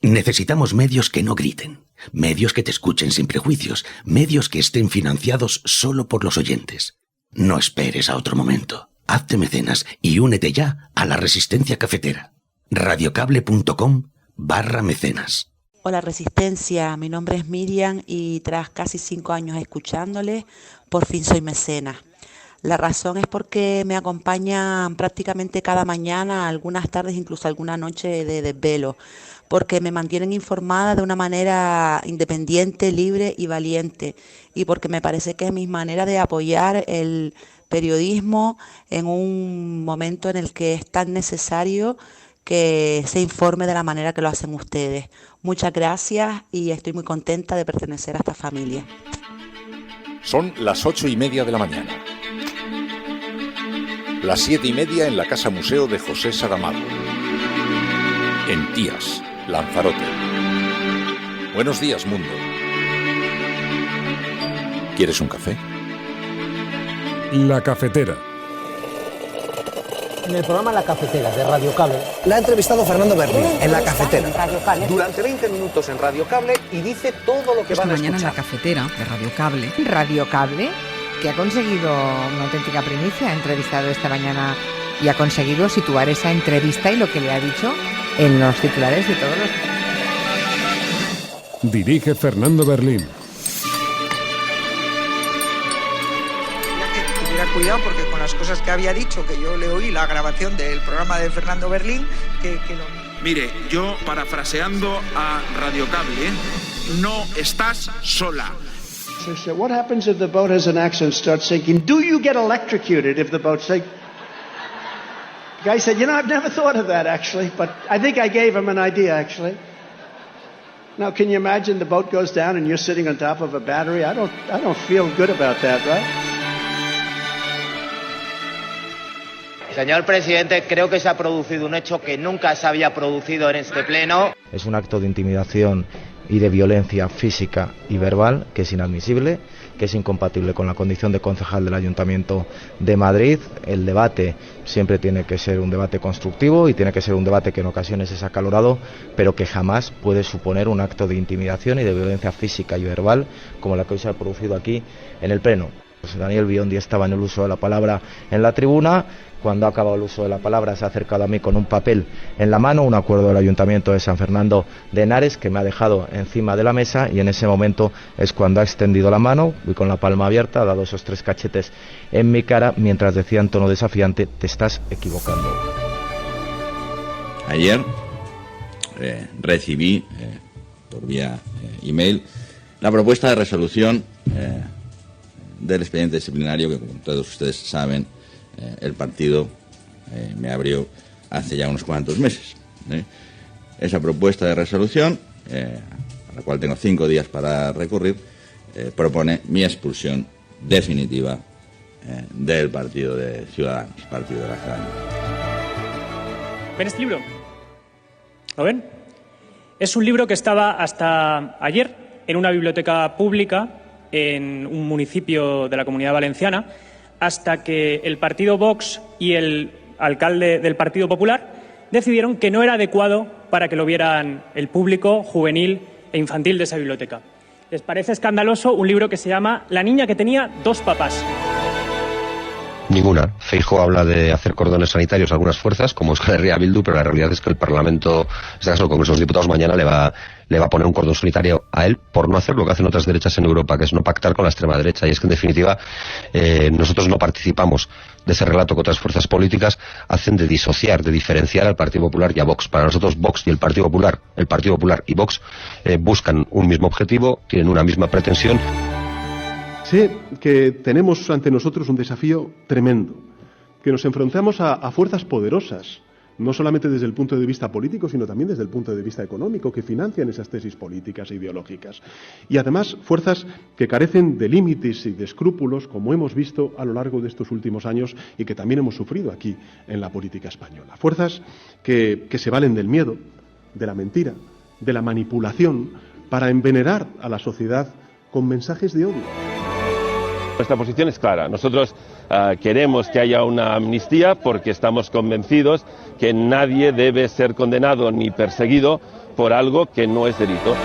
Necesitamos medios que no griten, medios que te escuchen sin prejuicios, medios que estén financiados solo por los oyentes. No esperes a otro momento. Hazte mecenas y únete ya a la Resistencia Cafetera. radiocable.com/mecenas. Hola Resistencia, mi nombre es Miriam y tras casi 5 años escuchándole, por fin soy mecena. La razón es porque me acompañan prácticamente cada mañana, algunas tardes, incluso alguna noche de desvelo, porque me mantienen informada de una manera independiente, libre y valiente, y porque me parece que es mi manera de apoyar el periodismo en un momento en el que es tan necesario que se informe de la manera que lo hacen ustedes. Muchas gracias y estoy muy contenta de pertenecer a esta familia. Son las 8:30 de la mañana. Las 7:30 en la Casa Museo de José Saramago. En Tías, Lanzarote. Buenos días, mundo. ¿Quieres un café? La Cafetera. En el programa La Cafetera de Radio Cable la ha entrevistado Fernando Berlín en La Cafetera. Durante 20 minutos en Radio Cable y dice todo lo que van a escuchar. Esta mañana en La Cafetera de Radio Cable. Radio Cable, que ha conseguido una auténtica primicia, ha entrevistado esta mañana y ha conseguido situar esa entrevista y lo que le ha dicho en los titulares de todos los... Dirige Fernando Berlín. Cuidado porque con las cosas que había dicho, que yo le oí la grabación del programa de Fernando Berlín, que lo... Mire, yo parafraseando a Radio Cable, no estás sola. So what happens if the boat has an accident, starts sinking? Do you get electrocuted if the boat sinks? The guy said, I've never thought of that actually, but I think I gave him an idea actually. Now, can you imagine the boat goes down and you're sitting on top of a battery? I don't feel good about that, right? Señor presidente, creo que se ha producido un hecho que nunca se había producido en este pleno. Es un acto de intimidación y de violencia física y verbal que es inadmisible, que es incompatible con la condición de concejal del Ayuntamiento de Madrid. El debate siempre tiene que ser un debate constructivo y tiene que ser un debate que en ocasiones es acalorado, pero que jamás puede suponer un acto de intimidación y de violencia física y verbal como la que hoy se ha producido aquí en el pleno. Daniel Biondi estaba en el uso de la palabra en la tribuna. Cuando ha acabado el uso de la palabra se ha acercado a mí con un papel en la mano, un acuerdo del Ayuntamiento de San Fernando de Henares que me ha dejado encima de la mesa, y en ese momento es cuando ha extendido la mano y con la palma abierta ha dado esos 3 cachetes en mi cara mientras decía en tono desafiante: te estás equivocando. Ayer recibí por vía email la propuesta de resolución del expediente disciplinario que, como todos ustedes saben, el partido me abrió hace ya unos cuantos meses. Esa propuesta de resolución, a la cual tengo 5 días para recurrir, propone mi expulsión definitiva del Partido de Ciudadanos, Partido de la Ciudadanía. ¿Ven este libro? ¿Lo ven? Es un libro que estaba hasta ayer en una biblioteca pública en un municipio de la Comunidad Valenciana, hasta que el partido Vox y el alcalde del Partido Popular decidieron que no era adecuado para que lo vieran el público juvenil e infantil de esa biblioteca. ¿Les parece escandaloso un libro que se llama La niña que tenía 2 papás? Ninguna. Feijóo habla de hacer cordones sanitarios a algunas fuerzas, como Euskal Herria Bildu, pero la realidad es que el Parlamento, en este caso el Congreso de los Diputados, mañana le va a poner un cordón sanitario a él por no hacer lo que hacen otras derechas en Europa, que es no pactar con la extrema derecha. Y es que, en definitiva, nosotros no participamos de ese relato que otras fuerzas políticas hacen de disociar, de diferenciar al Partido Popular y a Vox. Para nosotros, Vox y el Partido Popular y Vox buscan un mismo objetivo, tienen una misma pretensión. Sé que tenemos ante nosotros un desafío tremendo, que nos enfrentamos a fuerzas poderosas, no solamente desde el punto de vista político, sino también desde el punto de vista económico, que financian esas tesis políticas e ideológicas. Y además, fuerzas que carecen de límites y de escrúpulos, como hemos visto a lo largo de estos últimos años y que también hemos sufrido aquí en la política española. Fuerzas que se valen del miedo, de la mentira, de la manipulación, para envenenar a la sociedad con mensajes de odio. Nuestra posición es clara. Nosotros queremos que haya una amnistía porque estamos convencidos que nadie debe ser condenado ni perseguido por algo que no es delito.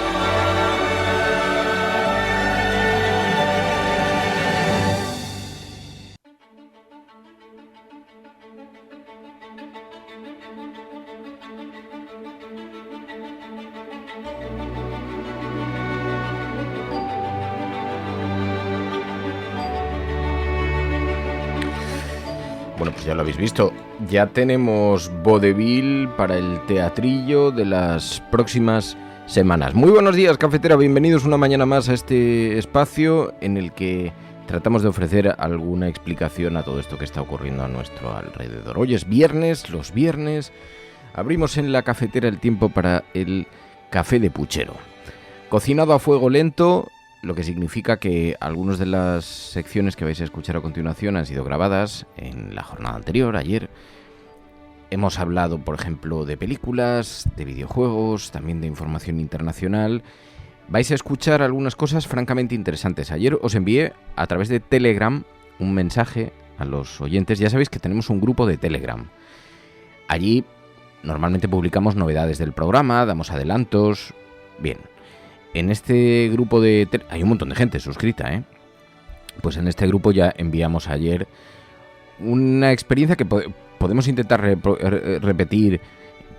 Bueno, pues ya lo habéis visto. Ya tenemos vodevil para el teatrillo de las próximas semanas. Muy buenos días, cafetera. Bienvenidos una mañana más a este espacio en el que tratamos de ofrecer alguna explicación a todo esto que está ocurriendo a nuestro alrededor. Hoy es viernes, los viernes abrimos en la cafetera el tiempo para el café de puchero. Cocinado a fuego lento, lo que significa que algunas de las secciones que vais a escuchar a continuación han sido grabadas en la jornada anterior, ayer. Hemos hablado, por ejemplo, de películas, de videojuegos, también de información internacional. Vais a escuchar algunas cosas francamente interesantes. Ayer os envié a través de Telegram un mensaje a los oyentes. Ya sabéis que tenemos un grupo de Telegram. Allí normalmente publicamos novedades del programa, damos adelantos. Bien. En este grupo hay un montón de gente suscrita, ¿eh? Pues en este grupo ya enviamos ayer una experiencia que podemos intentar repetir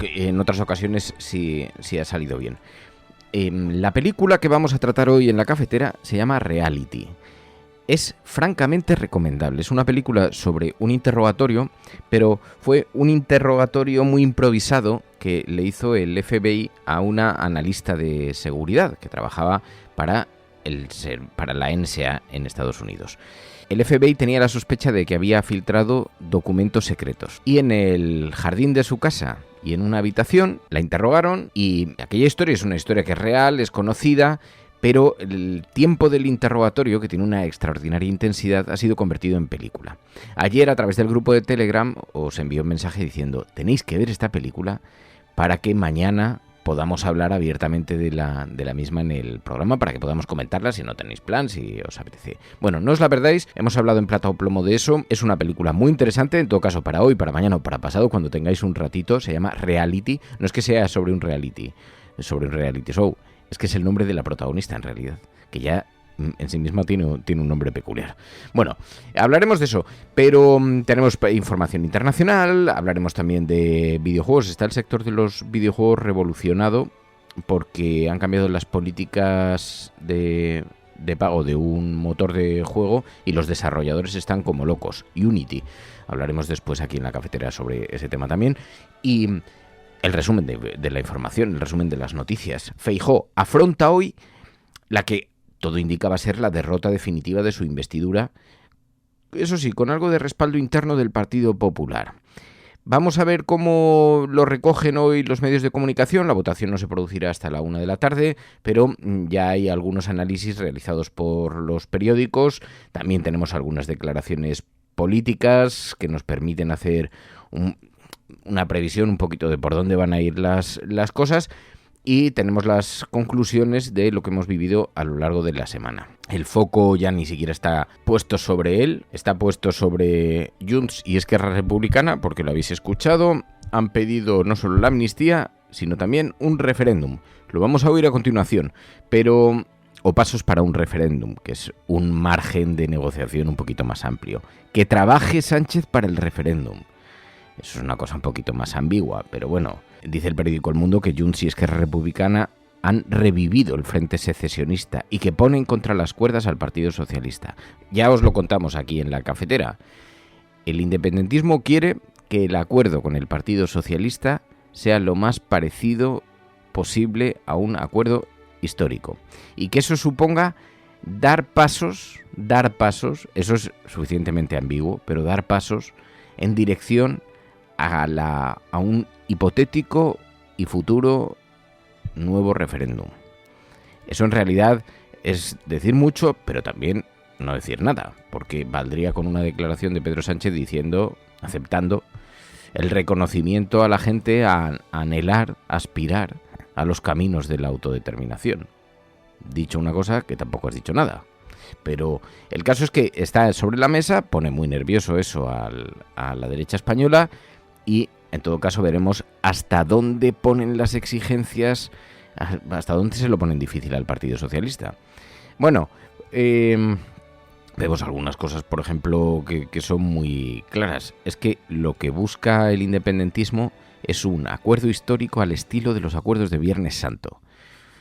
en otras ocasiones si ha salido bien. La película que vamos a tratar hoy en la cafetera se llama Reality. Es francamente recomendable. Es una película sobre un interrogatorio, pero fue un interrogatorio muy improvisado que le hizo el FBI a una analista de seguridad que trabajaba para la NSA en Estados Unidos. El FBI tenía la sospecha de que había filtrado documentos secretos y en el jardín de su casa y en una habitación la interrogaron y aquella historia es una historia que es real, es conocida, pero el tiempo del interrogatorio, que tiene una extraordinaria intensidad, ha sido convertido en película. Ayer, a través del grupo de Telegram, os envié un mensaje diciendo: tenéis que ver esta película para que mañana podamos hablar abiertamente de la misma en el programa, para que podamos comentarla si no tenéis plan, si os apetece. Bueno, no os la perdáis, hemos hablado en plata o plomo de eso. Es una película muy interesante, en todo caso para hoy, para mañana o para pasado, cuando tengáis un ratito. Se llama Reality. No es que sea sobre un reality show. Es que es el nombre de la protagonista en realidad, que ya en sí misma tiene un nombre peculiar. Bueno, hablaremos de eso, pero tenemos información internacional, hablaremos también de videojuegos. Está el sector de los videojuegos revolucionado porque han cambiado las políticas de pago de un motor de juego y los desarrolladores están como locos. Unity. Hablaremos después aquí en la cafetera sobre ese tema también. Y el resumen de la información, el resumen de las noticias. Feijóo afronta hoy la que todo indica va a ser la derrota definitiva de su investidura, eso sí, con algo de respaldo interno del Partido Popular. Vamos a ver cómo lo recogen hoy los medios de comunicación. La votación no se producirá hasta la 1 de la tarde, pero ya hay algunos análisis realizados por los periódicos. También tenemos algunas declaraciones políticas que nos permiten hacer una previsión un poquito de por dónde van a ir las cosas, y tenemos las conclusiones de lo que hemos vivido a lo largo de la semana. El foco ya ni siquiera está puesto sobre él, está puesto sobre Junts y Esquerra Republicana, porque lo habéis escuchado, han pedido no solo la amnistía, sino también un referéndum. Lo vamos a oír a continuación, o pasos para un referéndum, que es un margen de negociación un poquito más amplio. Que trabaje Sánchez para el referéndum. Eso es una cosa un poquito más ambigua, pero bueno, dice el periódico El Mundo que Junts y Esquerra Republicana han revivido el frente secesionista y que ponen contra las cuerdas al Partido Socialista. Ya os lo contamos aquí en la cafetera. El independentismo quiere que el acuerdo con el Partido Socialista sea lo más parecido posible a un acuerdo histórico y que eso suponga dar pasos, eso es suficientemente ambiguo, pero dar pasos en dirección a un hipotético y futuro nuevo referéndum. Eso en realidad es decir mucho, pero también no decir nada, porque valdría con una declaración de Pedro Sánchez aceptando el reconocimiento a la gente a anhelar, aspirar a los caminos de la autodeterminación. Dicho una cosa que tampoco has dicho nada. Pero el caso es que está sobre la mesa, pone muy nervioso eso a la derecha española, y en todo caso veremos hasta dónde ponen las exigencias, hasta dónde se lo ponen difícil al Partido Socialista. Bueno, vemos algunas cosas, por ejemplo, que son muy claras. Es que lo que busca el independentismo es un acuerdo histórico al estilo de los acuerdos de Viernes Santo.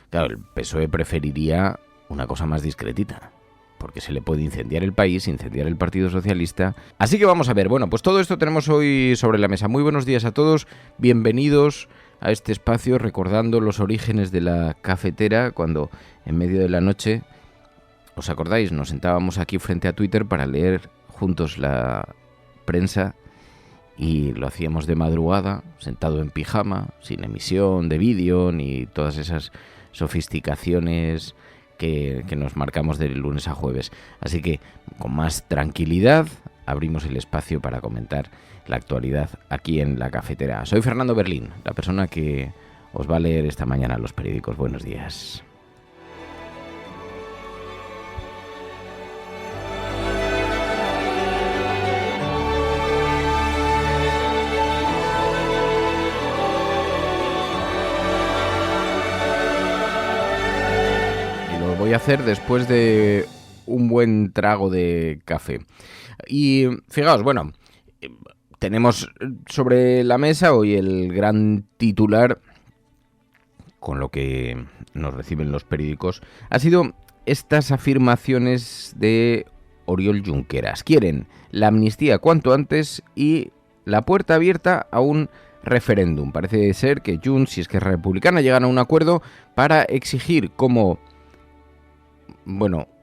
Claro, el PSOE preferiría una cosa más discretita, porque se le puede incendiar el país, incendiar el Partido Socialista. Así que vamos a ver, bueno, pues todo esto tenemos hoy sobre la mesa. Muy buenos días a todos, bienvenidos a este espacio, recordando los orígenes de la cafetera, cuando en medio de la noche, ¿os acordáis? Nos sentábamos aquí frente a Twitter para leer juntos la prensa y lo hacíamos de madrugada, sentado en pijama, sin emisión de vídeo ni todas esas sofisticaciones que nos marcamos de lunes a jueves. Así que con más tranquilidad abrimos el espacio para comentar la actualidad aquí en la cafetera. Soy Fernando Berlín, la persona que os va a leer esta mañana los periódicos. Buenos días. Voy a hacer después de un buen trago de café. Y fijaos, bueno, tenemos sobre la mesa hoy el gran titular con lo que nos reciben los periódicos. Ha sido estas afirmaciones de Oriol Junqueras. Quieren la amnistía cuanto antes y la puerta abierta a un referéndum. Parece ser que Junts y Esquerra Republicana llegan a un acuerdo para exigir como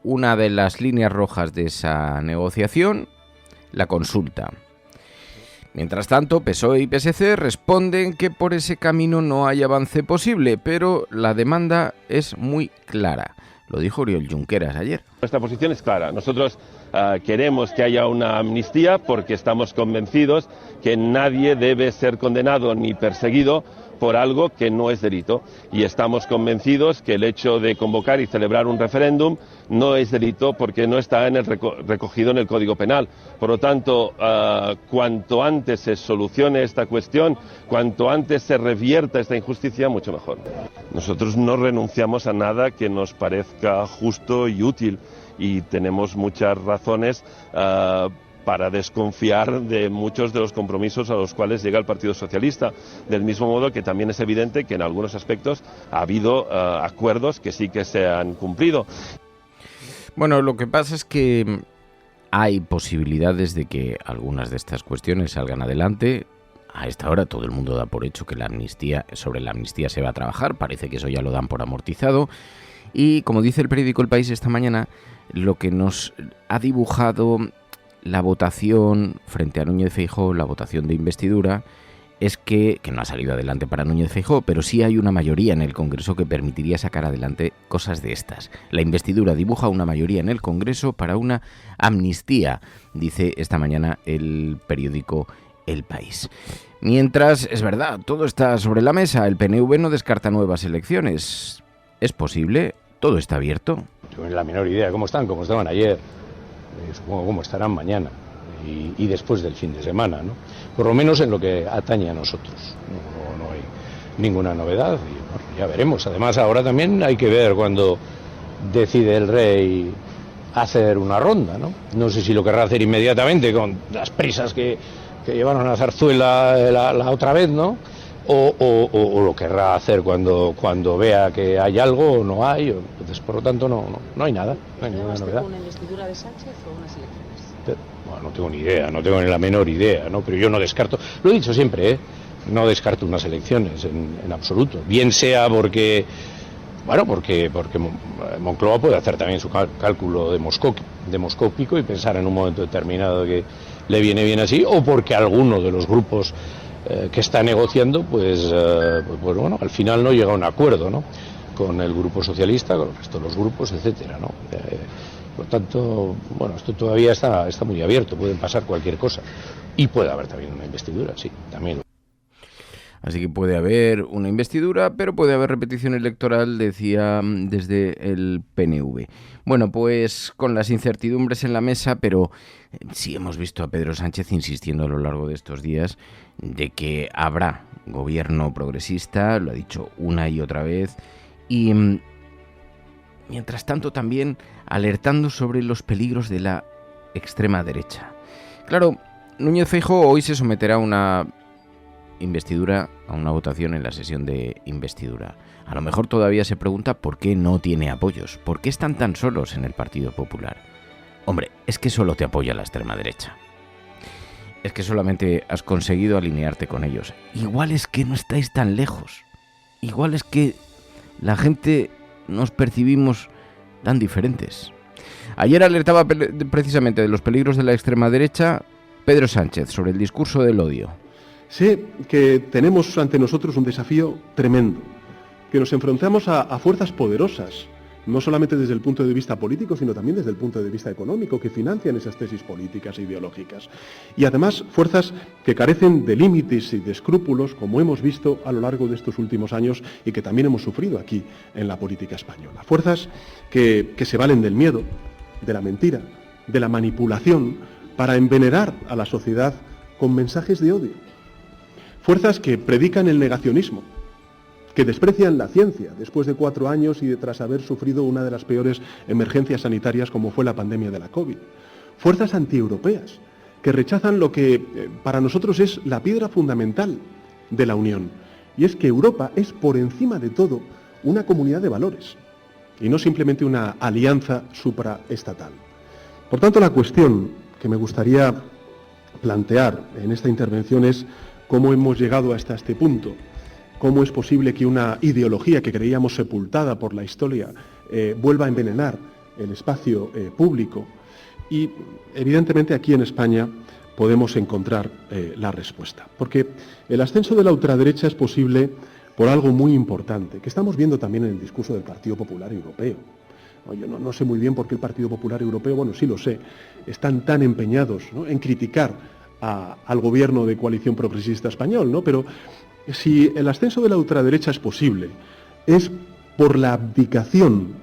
una de las líneas rojas de esa negociación, la consulta. Mientras tanto, PSOE y PSC responden que por ese camino no hay avance posible, pero la demanda es muy clara. Lo dijo Oriol Junqueras ayer. Nuestra posición es clara. Nosotros queremos que haya una amnistía porque estamos convencidos que nadie debe ser condenado ni perseguido por algo que no es delito. Y estamos convencidos que el hecho de convocar y celebrar un referéndum no es delito porque no está recogido en el Código Penal. Por lo tanto, cuanto antes se solucione esta cuestión, cuanto antes se revierta esta injusticia, mucho mejor. Nosotros no renunciamos a nada que nos parezca justo y útil y tenemos muchas razones para desconfiar de muchos de los compromisos a los cuales llega el Partido Socialista, del mismo modo que también es evidente que en algunos aspectos ha habido acuerdos que sí que se han cumplido. Bueno, lo que pasa es que hay posibilidades de que algunas de estas cuestiones salgan adelante. A esta hora todo el mundo da por hecho que sobre la amnistía se va a trabajar, parece que eso ya lo dan por amortizado. Y como dice el periódico El País esta mañana, lo que nos ha dibujado la votación frente a Núñez Feijóo, la votación de investidura, es que no ha salido adelante para Núñez Feijóo, pero sí hay una mayoría en el Congreso que permitiría sacar adelante cosas de estas. La investidura dibuja una mayoría en el Congreso para una amnistía, dice esta mañana el periódico El País. Mientras, es verdad, todo está sobre la mesa, el PNV no descarta nuevas elecciones. ¿Es posible? ¿Todo está abierto? No tengo la menor idea de cómo están, cómo estaban ayer. Supongo cómo estarán mañana y después del fin de semana, ¿no? Por lo menos en lo que atañe a nosotros. No hay ninguna novedad y bueno, ya veremos. Además, ahora también hay que ver cuando decide el rey hacer una ronda, ¿no? No sé si lo querrá hacer inmediatamente con las prisas que llevaron a Zarzuela la otra vez, ¿no? O lo querrá hacer cuando vea que hay algo o no hay. Entonces, por lo tanto, no hay nada. No hay ninguna novedad. ¿Una investidura de Sánchez o unas elecciones? Pero, bueno, no tengo ni idea, no tengo ni la menor idea, ¿no? Pero yo no descarto, lo he dicho siempre, no descarto unas elecciones en absoluto. Bien sea porque Moncloa puede hacer también su cálculo demoscópico y pensar en un momento determinado que le viene bien así, o porque alguno de los grupos que está negociando, pues bueno, al final no llega a un acuerdo, ¿no? Con el grupo socialista, con el resto de los grupos, etcétera, ¿no? Por tanto, bueno, esto todavía está muy abierto, pueden pasar cualquier cosa y puede haber también una investidura, sí, también. Así que puede haber una investidura, pero puede haber repetición electoral, decía desde el PNV. Bueno, pues con las incertidumbres en la mesa, pero sí hemos visto a Pedro Sánchez insistiendo a lo largo de estos días de que habrá gobierno progresista, lo ha dicho una y otra vez, y mientras tanto también alertando sobre los peligros de la extrema derecha. Claro, Núñez Feijóo hoy se someterá a una investidura, a una votación en la sesión de investidura. A lo mejor todavía se pregunta por qué no tiene apoyos, por qué están tan solos en el Partido Popular. Hombre, es que solo te apoya la extrema derecha. Es que solamente has conseguido alinearte con ellos. Igual es que no estáis tan lejos. Igual es que la gente nos percibimos tan diferentes. Ayer alertaba precisamente de los peligros de la extrema derecha Pedro Sánchez sobre el discurso del odio. Sé que tenemos ante nosotros un desafío tremendo, que nos enfrentamos a fuerzas poderosas, no solamente desde el punto de vista político, sino también desde el punto de vista económico, que financian esas tesis políticas e ideológicas. Y además, fuerzas que carecen de límites y de escrúpulos, como hemos visto a lo largo de estos últimos años y que también hemos sufrido aquí en la política española. Fuerzas que se valen del miedo, de la mentira, de la manipulación, para envenenar a la sociedad con mensajes de odio. Fuerzas que predican el negacionismo, que desprecian la ciencia después de 4 años y tras haber sufrido una de las peores emergencias sanitarias como fue la pandemia de la COVID. Fuerzas antieuropeas, que rechazan lo que para nosotros es la piedra fundamental de la Unión, y es que Europa es por encima de todo una comunidad de valores y no simplemente una alianza supraestatal. Por tanto, la cuestión que me gustaría plantear en esta intervención es cómo hemos llegado hasta este punto, cómo es posible que una ideología que creíamos sepultada por la historia vuelva a envenenar el espacio público. Y evidentemente aquí en España podemos encontrar la respuesta, porque el ascenso de la ultraderecha es posible por algo muy importante, que estamos viendo también en el discurso del Partido Popular Europeo. Yo no sé muy bien por qué el Partido Popular Europeo, bueno, sí lo sé, están tan empeñados, ¿no?, en criticar al gobierno de coalición progresista español, ¿no? Pero si el ascenso de la ultraderecha es posible, es por la abdicación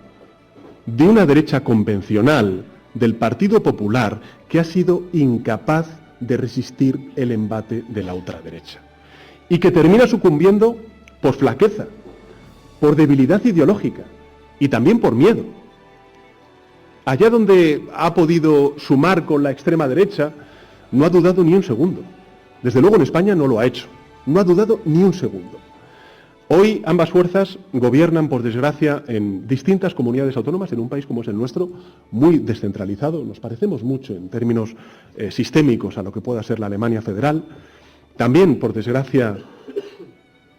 de una derecha convencional del Partido Popular que ha sido incapaz de resistir el embate de la ultraderecha y que termina sucumbiendo por flaqueza, por debilidad ideológica y también por miedo. Allá donde ha podido sumar con la extrema derecha, no ha dudado ni un segundo. Desde luego en España no lo ha hecho. No ha dudado ni un segundo. Hoy ambas fuerzas gobiernan, por desgracia, en distintas comunidades autónomas, en un país como es el nuestro, muy descentralizado. Nos parecemos mucho en términos sistémicos a lo que pueda ser la Alemania federal. También, por desgracia,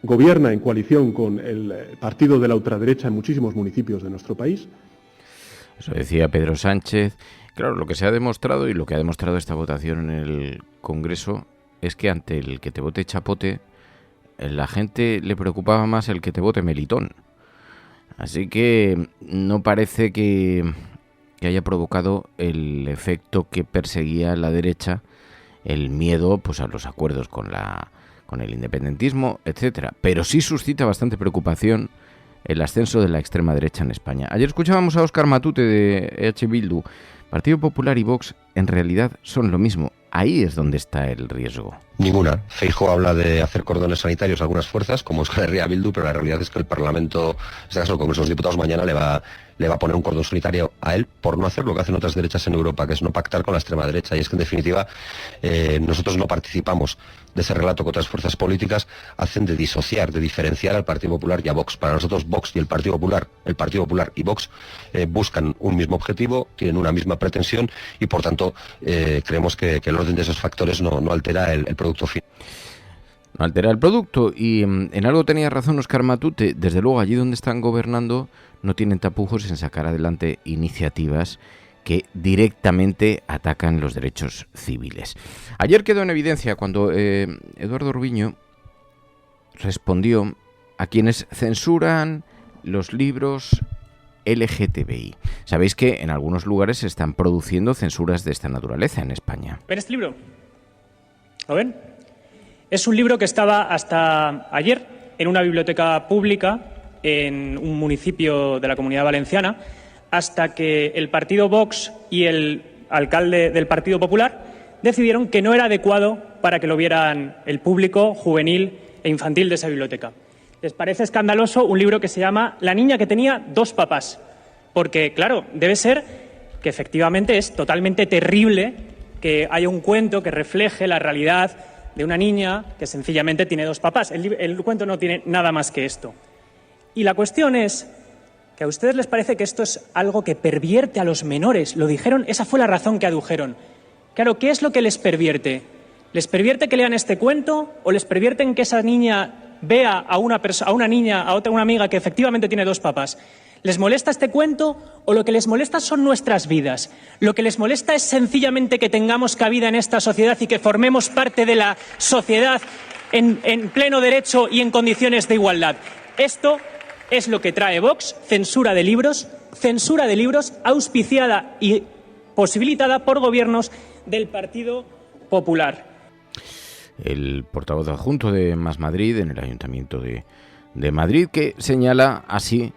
gobierna en coalición con el partido de la ultraderecha en muchísimos municipios de nuestro país. Eso decía Pedro Sánchez. Claro, lo que se ha demostrado y lo que ha demostrado esta votación en el Congreso es que ante el que te vote chapote, la gente le preocupaba más el que te vote melitón. Así que no parece que haya provocado el efecto que perseguía la derecha, el miedo pues a los acuerdos con el independentismo, etcétera. Pero sí suscita bastante preocupación el ascenso de la extrema derecha en España. Ayer escuchábamos a Óscar Matute de EH Bildu. Partido Popular y Vox en realidad son lo mismo. Ahí es donde está el riesgo. Ninguna. Feijóo habla de hacer cordones sanitarios a algunas fuerzas, como Euskal Herria Bildu, pero la realidad es que el Parlamento, en este caso el Congreso de los Diputados, mañana le va a poner un cordón sanitario a él por no hacer lo que hacen otras derechas en Europa, que es no pactar con la extrema derecha. Y es que, en definitiva, nosotros no participamos de ese relato que otras fuerzas políticas hacen de disociar, de diferenciar al Partido Popular y a Vox. Para nosotros, Vox y el Partido Popular y Vox buscan un mismo objetivo, tienen una misma pretensión y, por tanto, creemos que el orden de esos factores no altera el producto final. No altera el producto y en algo tenía razón Óscar Matute. Desde luego, allí donde están gobernando no tienen tapujos en sacar adelante iniciativas que directamente atacan los derechos civiles. Ayer quedó en evidencia cuando Eduardo Urbiño respondió a quienes censuran los libros LGTBI. Sabéis que en algunos lugares se están produciendo censuras de esta naturaleza en España. ¿Ven este libro? ¿Lo ven? Es un libro que estaba hasta ayer en una biblioteca pública en un municipio de la Comunidad Valenciana, hasta que el partido Vox y el alcalde del Partido Popular decidieron que no era adecuado para que lo vieran el público juvenil e infantil de esa biblioteca. Les parece escandaloso un libro que se llama La niña que tenía dos papás, porque, claro, debe ser que efectivamente es totalmente terrible que haya un cuento que refleje la realidad de una niña que sencillamente tiene dos papás. El cuento no tiene nada más que esto. Y la cuestión es que a ustedes les parece que esto es algo que pervierte a los menores. Lo dijeron, esa fue la razón que adujeron. Claro, ¿qué es lo que les pervierte? ¿Les pervierte que lean este cuento o les pervierten que esa niña vea a una amiga que efectivamente tiene dos papás? ¿Les molesta este cuento o lo que les molesta son nuestras vidas? Lo que les molesta es sencillamente que tengamos cabida en esta sociedad y que formemos parte de la sociedad en pleno derecho y en condiciones de igualdad. Esto es lo que trae Vox, censura de libros auspiciada y posibilitada por gobiernos del Partido Popular. El portavoz adjunto de Más Madrid en el Ayuntamiento de Madrid, que señala así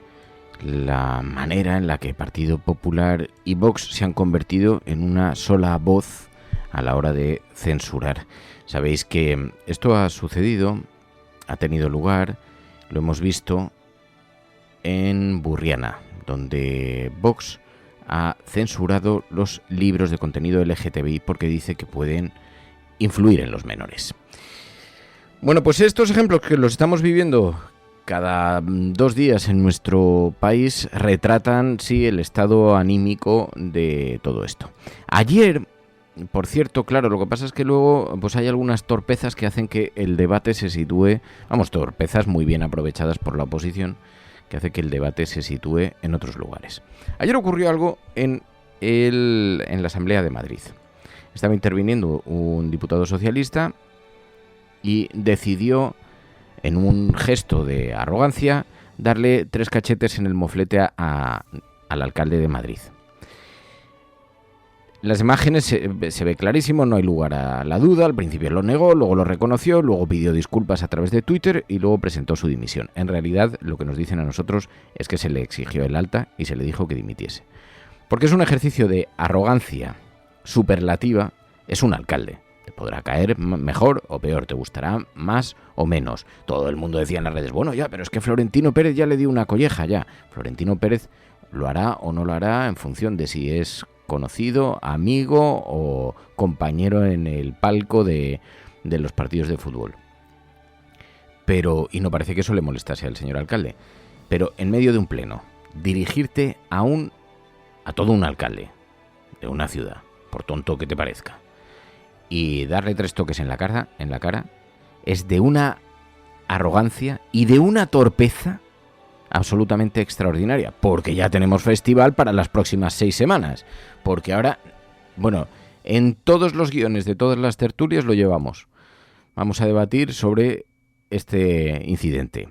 la manera en la que Partido Popular y Vox se han convertido en una sola voz a la hora de censurar. Sabéis que esto ha sucedido, ha tenido lugar, lo hemos visto en Burriana, donde Vox ha censurado los libros de contenido LGTBI porque dice que pueden influir en los menores. Bueno, pues estos ejemplos que los estamos viviendo cada 2 días en nuestro país retratan, sí, el estado anímico de todo esto. Ayer, por cierto, claro, lo que pasa es que luego pues hay algunas torpezas que hacen que el debate se sitúe, torpezas muy bien aprovechadas por la oposición, que hace que el debate se sitúe en otros lugares. Ayer ocurrió algo en la Asamblea de Madrid. Estaba interviniendo un diputado socialista y decidió, en un gesto de arrogancia, darle 3 cachetes en el moflete al alcalde de Madrid. Las imágenes se ve clarísimo, no hay lugar a la duda. Al principio lo negó, luego lo reconoció, luego pidió disculpas a través de Twitter y luego presentó su dimisión. En realidad, lo que nos dicen a nosotros es que se le exigió el alta y se le dijo que dimitiese. Porque es un ejercicio de arrogancia superlativa, es un alcalde. Te podrá caer mejor o peor, te gustará más o menos. Todo el mundo decía en las redes, bueno, ya, pero es que Florentino Pérez ya le dio una colleja, ya. Florentino Pérez lo hará o no lo hará en función de si es conocido, amigo o compañero en el palco de los partidos de fútbol. Y no parece que eso le molestase al señor alcalde. Pero en medio de un pleno, dirigirte a todo un alcalde de una ciudad, por tonto que te parezca, y darle 3 toques en la cara, es de una arrogancia y de una torpeza absolutamente extraordinaria, porque ya tenemos festival para las próximas 6 semanas, porque ahora, en todos los guiones de todas las tertulias lo llevamos. Vamos a debatir sobre este incidente.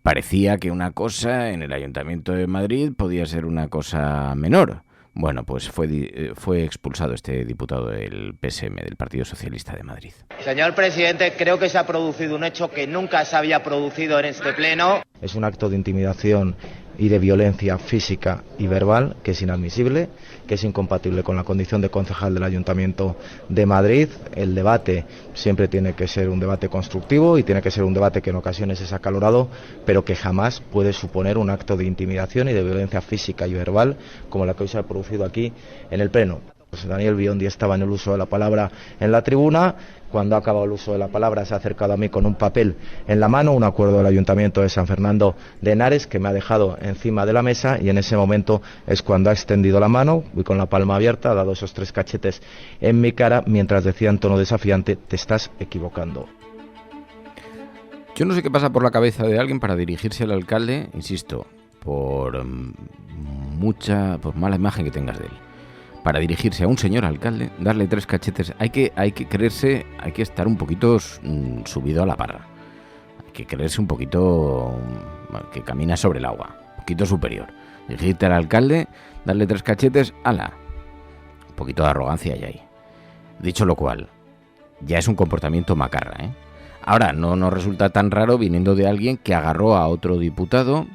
Parecía que una cosa en el Ayuntamiento de Madrid podía ser una cosa menor. Bueno, pues fue expulsado este diputado del PSM, del Partido Socialista de Madrid. Señor presidente, creo que se ha producido un hecho que nunca se había producido en este pleno. Es un acto de intimidación y de violencia física y verbal que es inadmisible, que es incompatible con la condición de concejal del Ayuntamiento de Madrid. El debate siempre tiene que ser un debate constructivo y tiene que ser un debate que en ocasiones es acalorado, pero que jamás puede suponer un acto de intimidación y de violencia física y verbal como la que hoy se ha producido aquí en el Pleno. Daniel Biondi estaba en el uso de la palabra en la tribuna. Cuando ha acabado el uso de la palabra se ha acercado a mí con un papel en la mano, un acuerdo del Ayuntamiento de San Fernando de Henares que me ha dejado encima de la mesa, y en ese momento es cuando ha extendido la mano y con la palma abierta ha dado esos 3 cachetes en mi cara mientras decía en tono desafiante: te estás equivocando. Yo no sé qué pasa por la cabeza de alguien para dirigirse al alcalde, insisto, por mala imagen que tengas de él. Para dirigirse a un señor alcalde, darle 3 cachetes, hay que estar un poquito subido a la parra. Hay que creerse un poquito que camina sobre el agua, un poquito superior. Dirigirte al alcalde, darle 3 cachetes, ¡hala! Un poquito de arrogancia hay ahí. Dicho lo cual, ya es un comportamiento macarra, ¿eh? Ahora, no nos resulta tan raro viniendo de alguien que agarró a otro diputado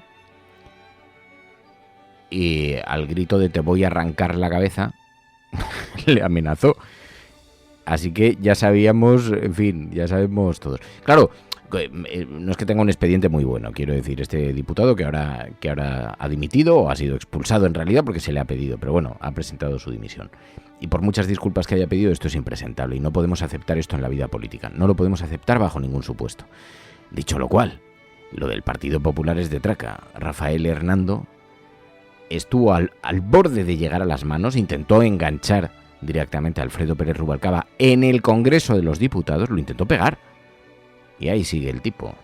y al grito de te voy a arrancar la cabeza le amenazó. Así que ya sabíamos, en fin, ya sabemos todos. Claro, no es que tenga un expediente muy bueno, quiero decir, este diputado que ahora ha dimitido o ha sido expulsado en realidad porque se le ha pedido, pero bueno, ha presentado su dimisión. Y por muchas disculpas que haya pedido, esto es impresentable y no podemos aceptar esto en la vida política. No lo podemos aceptar bajo ningún supuesto. Dicho lo cual, lo del Partido Popular es de traca. Rafael Hernando estuvo al borde de llegar a las manos, intentó enganchar directamente a Alfredo Pérez Rubalcaba en el Congreso de los Diputados, lo intentó pegar. Y ahí sigue el tipo.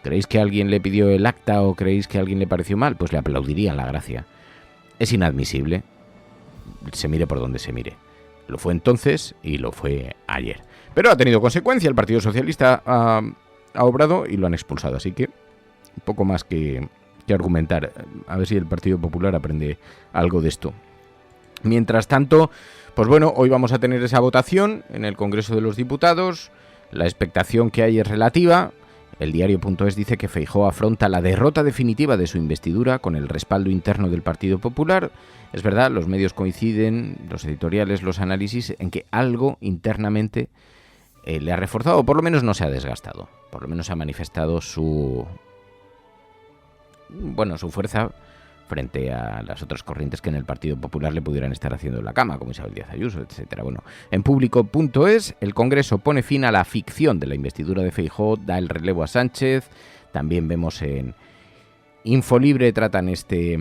¿Creéis que alguien le pidió el acta o creéis que a alguien le pareció mal? Pues le aplaudirían la gracia. Es inadmisible. Se mire por donde se mire. Lo fue entonces y lo fue ayer. Pero ha tenido consecuencia. El Partido Socialista ha obrado y lo han expulsado. Así que un poco más que argumentar. A ver si el Partido Popular aprende algo de esto. Mientras tanto, pues bueno, hoy vamos a tener esa votación en el Congreso de los Diputados. La expectación que hay es relativa. El diario.es dice que Feijóo afronta la derrota definitiva de su investidura con el respaldo interno del Partido Popular. Es verdad, los medios coinciden, los editoriales, los análisis, en que algo internamente le ha reforzado, o por lo menos no se ha desgastado. Por lo menos ha manifestado su fuerza frente a las otras corrientes que en el Partido Popular le pudieran estar haciendo la cama, como Isabel Díaz Ayuso, etcétera. Bueno, en Público.es, el Congreso pone fin a la ficción de la investidura de Feijóo, da el relevo a Sánchez. También vemos en Infolibre tratan este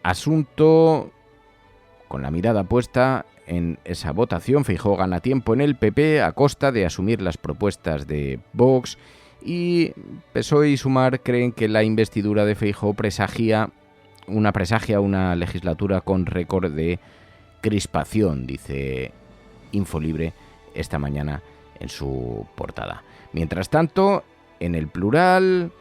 asunto con la mirada puesta en esa votación. Feijóo gana tiempo en el PP a costa de asumir las propuestas de Vox, y PSOE y Sumar creen que la investidura de Feijóo presagia una legislatura con récord de crispación, dice Infolibre esta mañana en su portada. Mientras tanto, en El Plural,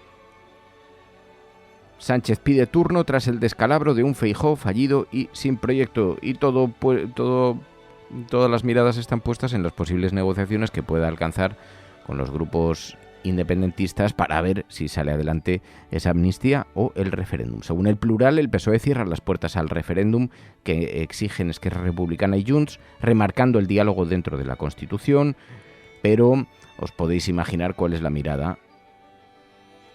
Sánchez pide turno tras el descalabro de un Feijóo fallido y sin proyecto, y todas las miradas están puestas en las posibles negociaciones que pueda alcanzar con los grupos independentistas para ver si sale adelante esa amnistía o el referéndum. Según El Plural, el PSOE cierra las puertas al referéndum que exigen Esquerra Republicana y Junts, remarcando el diálogo dentro de la Constitución, pero os podéis imaginar cuál es la mirada.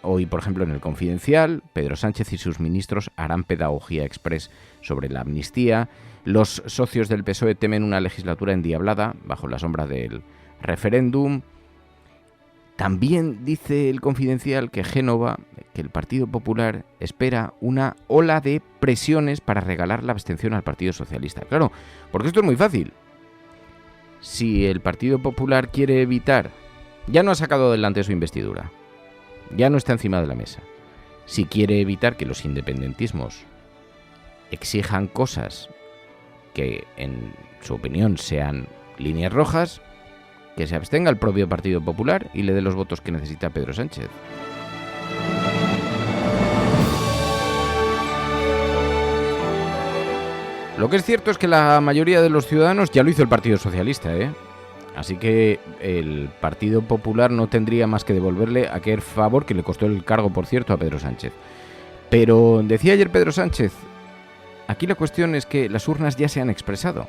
Hoy, por ejemplo, en El Confidencial, Pedro Sánchez y sus ministros harán pedagogía express sobre la amnistía. Los socios del PSOE temen una legislatura endiablada bajo la sombra del referéndum. También dice El Confidencial que el Partido Popular espera una ola de presiones para regalar la abstención al Partido Socialista. Claro, porque esto es muy fácil. Si el Partido Popular quiere evitar, ya no ha sacado adelante su investidura, ya no está encima de la mesa. Si quiere evitar que los independentismos exijan cosas que, en su opinión, sean líneas rojas, que se abstenga el propio Partido Popular y le dé los votos que necesita Pedro Sánchez. Lo que es cierto es que la mayoría de los ciudadanos ya lo hizo el Partido Socialista, ¿eh? Así que el Partido Popular no tendría más que devolverle aquel favor que le costó el cargo, por cierto, a Pedro Sánchez. Pero decía ayer Pedro Sánchez, aquí la cuestión es que las urnas ya se han expresado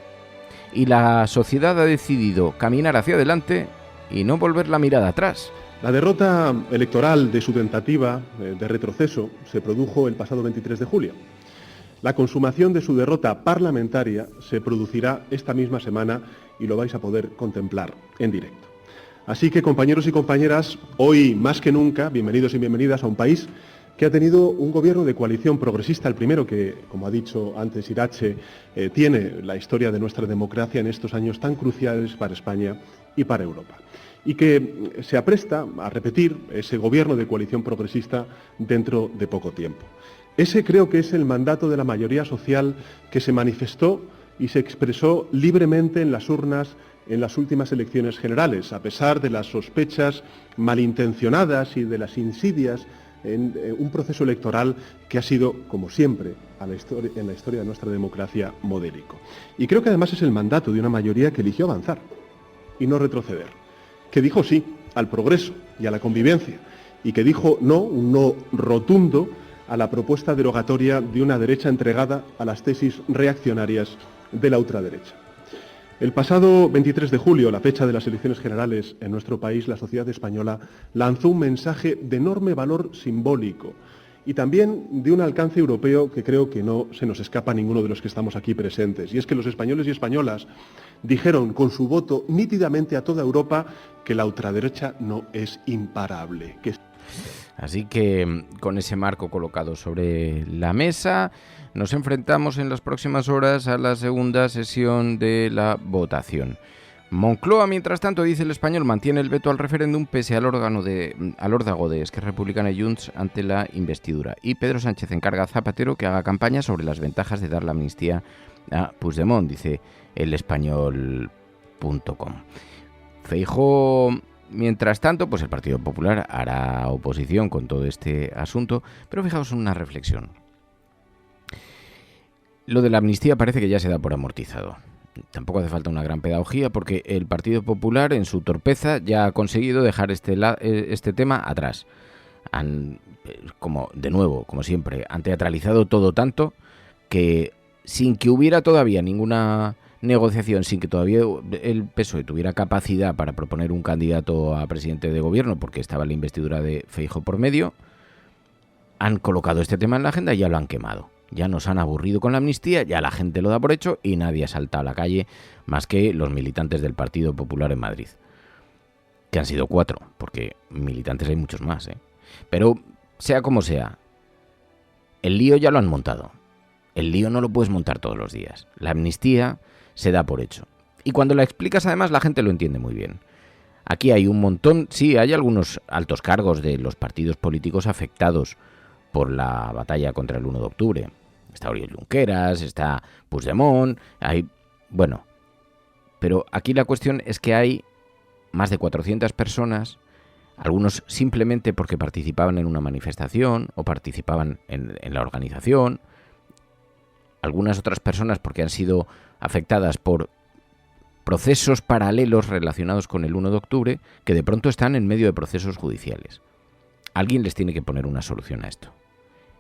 y la sociedad ha decidido caminar hacia adelante y no volver la mirada atrás. La derrota electoral de su tentativa de retroceso se produjo el pasado 23 de julio. La consumación de su derrota parlamentaria se producirá esta misma semana y lo vais a poder contemplar en directo. Así que, compañeros y compañeras, hoy más que nunca, bienvenidos y bienvenidas a un país que ha tenido un gobierno de coalición progresista, el primero que, como ha dicho antes Irache, tiene la historia de nuestra democracia en estos años tan cruciales para España y para Europa. Y que se apresta a repetir ese gobierno de coalición progresista dentro de poco tiempo. Ese creo que es el mandato de la mayoría social que se manifestó y se expresó libremente en las urnas en las últimas elecciones generales, a pesar de las sospechas malintencionadas y de las insidias en un proceso electoral que ha sido, como siempre, en la historia de nuestra democracia, modélico. Y creo que además es el mandato de una mayoría que eligió avanzar. y no retroceder, que dijo sí al progreso y a la convivencia, y que dijo no, un no rotundo, a la propuesta derogatoria de una derecha entregada a las tesis reaccionarias de la ultraderecha. El pasado 23 de julio, la fecha de las elecciones generales en nuestro país, la sociedad española lanzó un mensaje de enorme valor simbólico y también de un alcance europeo que creo que no se nos escapa a ninguno de los que estamos aquí presentes. Y es que los españoles y españolas dijeron con su voto nítidamente a toda Europa que la ultraderecha no es imparable. Así que con ese marco colocado sobre la mesa, nos enfrentamos en las próximas horas a la segunda sesión de la votación. Moncloa, mientras tanto, dice El Español, mantiene el veto al referéndum pese al órdago de Esquerra Republicana y Junts ante la investidura. Y Pedro Sánchez encarga a Zapatero que haga campaña sobre las ventajas de dar la amnistía a Puigdemont, dice elespañol.com. Feijóo, mientras tanto, pues el Partido Popular hará oposición con todo este asunto, pero fijaos en una reflexión. Lo de la amnistía parece que ya se da por amortizado. Tampoco hace falta una gran pedagogía porque el Partido Popular, en su torpeza, ya ha conseguido dejar este tema atrás. Como siempre, han teatralizado todo tanto que sin que hubiera todavía ninguna negociación, sin que todavía el PSOE tuviera capacidad para proponer un candidato a presidente de gobierno, porque estaba la investidura de Feijóo por medio, han colocado este tema en la agenda y ya lo han quemado. Ya nos han aburrido con la amnistía, ya la gente lo da por hecho y nadie ha saltado a la calle más que los militantes del Partido Popular en Madrid. Que han sido 4, porque militantes hay muchos más, ¿eh? Pero, sea como sea, el lío ya lo han montado. El lío no lo puedes montar todos los días. La amnistía se da por hecho. Y cuando la explicas, además, la gente lo entiende muy bien. Aquí hay un montón, sí, hay algunos altos cargos de los partidos políticos afectados por la batalla contra el 1 de octubre. Está Oriol Junqueras, está Puigdemont, pero aquí la cuestión es que hay más de 400 personas, algunos simplemente porque participaban en una manifestación o participaban en la organización, algunas otras personas porque han sido afectadas por procesos paralelos relacionados con el 1 de octubre, que de pronto están en medio de procesos judiciales. Alguien les tiene que poner una solución a esto.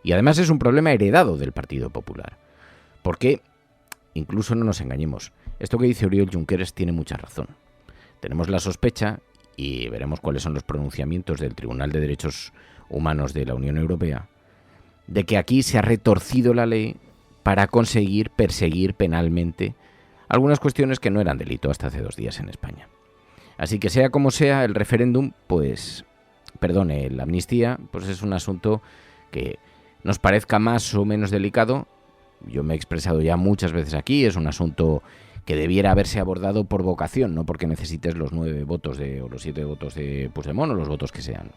Y además es un problema heredado del Partido Popular. Porque, incluso no nos engañemos, esto que dice Oriol Junqueras tiene mucha razón. Tenemos la sospecha, y veremos cuáles son los pronunciamientos del Tribunal de Derechos Humanos de la Unión Europea, de que aquí se ha retorcido la ley para conseguir perseguir penalmente algunas cuestiones que no eran delito hasta hace 2 días en España. Así que sea como sea, el referéndum, la amnistía, pues es un asunto que nos parezca más o menos delicado. Yo me he expresado ya muchas veces aquí, es un asunto que debiera haberse abordado por vocación, no porque necesites los 9 votos o los 7 votos de Puigdemont o los votos que sean.